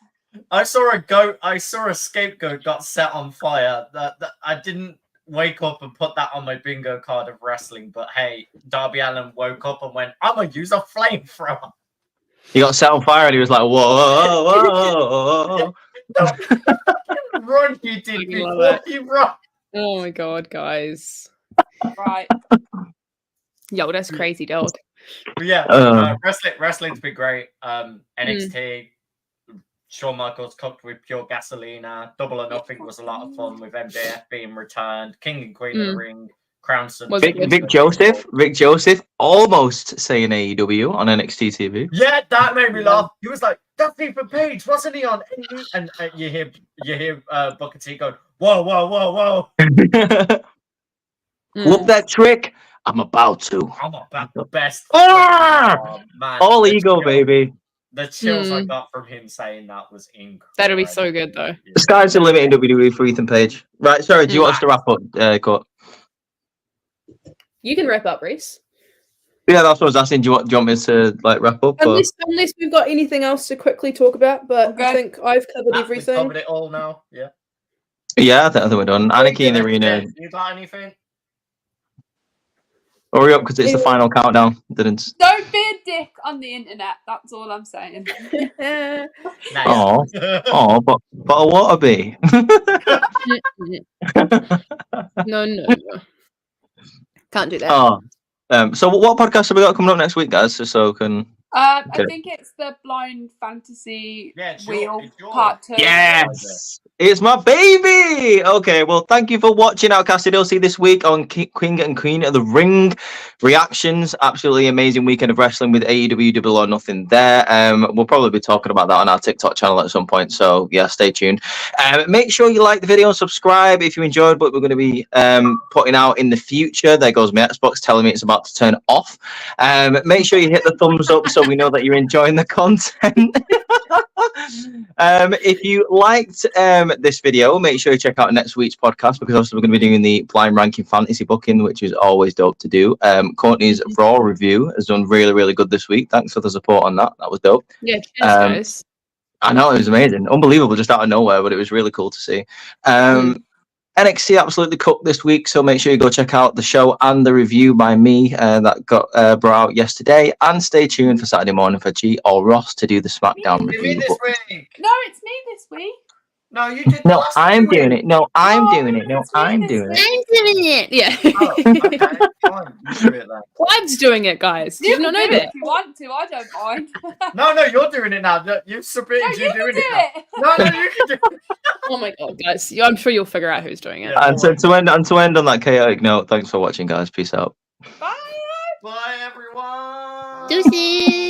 I saw a scapegoat got set on fire. That I didn't wake up and put that on my bingo card of wrestling, but hey, Darby Allin woke up and went, "I'm gonna use a flamethrower." He got set on fire and he was like, whoa, whoa, whoa, whoa. Run, you did before you run. Oh my god, guys. Right. Yo, that's crazy, dog. But yeah, wrestling's been great. NXT, Shawn Michaels cooked with pure gasolina. Double or Nothing was a lot of fun with MJF being returned. King and Queen of the Ring. Crownson. Vic Joseph almost saying AEW on NXT TV. Yeah, that made me laugh. He was like, "That's Ethan Page, wasn't he on?" And you hear Booker T going, "Whoa, whoa, whoa, whoa!" Whoop that trick! I'm about to. I'm about the best. Oh, man. All ego, baby. The chills I got from him saying that was incredible. That'll be so good, though. The sky's the limit in WWE for Ethan Page. Right, sorry, do you want us to wrap up, Court? You can wrap up, Reese. Yeah, that's what I was asking. Do you want me to wrap up? Unless we've got anything else to quickly talk about, but I think I've covered everything. We've covered it all now, yeah. Yeah, I think we're done. Anarchy in the Arena. You got anything? Hurry up, because it's the final countdown. Don't be a dick on the internet. That's all I'm saying. Oh, but I want to be. No. Can't do that. So what podcast have we got coming up next week, guys? Just so can. I think it's the Blind Fantasy Wheel Part 2. Yes! It's my baby! Okay, well, thank you for watching Outcasted OC this week on King and Queen of the Ring. Reactions, absolutely amazing weekend of wrestling with AEW Double or Nothing there. We'll probably be talking about that on our TikTok channel at some point, so yeah, stay tuned. Make sure you like the video and subscribe if you enjoyed what we're going to be putting out in the future. There goes my Xbox telling me it's about to turn off. Make sure you hit the thumbs up so we know that you're enjoying the content. If you liked this video, make sure you check out next week's podcast, because obviously we're going to be doing the blind ranking fantasy booking, which is always dope to do. Courtney's Raw review has done really, really good this week. Thanks for the support on that. That was dope. Yeah, cheers, guys. I know, it was amazing. Unbelievable, just out of nowhere, but it was really cool to see. NXT absolutely cooked this week, so make sure you go check out the show and the review by me that got brought out yesterday. And stay tuned for Saturday morning for G or Ross to do the SmackDown review. This week. No, it's me this week. No, you did. No, I'm doing it. No, I'm doing it. No, I'm doing it. I'm doing it. Yeah. Oh, okay. Fine. You do it then. Clyde's doing it, guys. Did you not know do it that? if you want to, I don't mind. No, you're doing it now. You submitted. No, you doing can do it. it. No, you can do it. Oh my god, guys. I'm sure you'll figure out who's doing it. Yeah. And so to end on that chaotic note, thanks for watching, guys. Peace out. Bye. Bye, everyone. Deuces.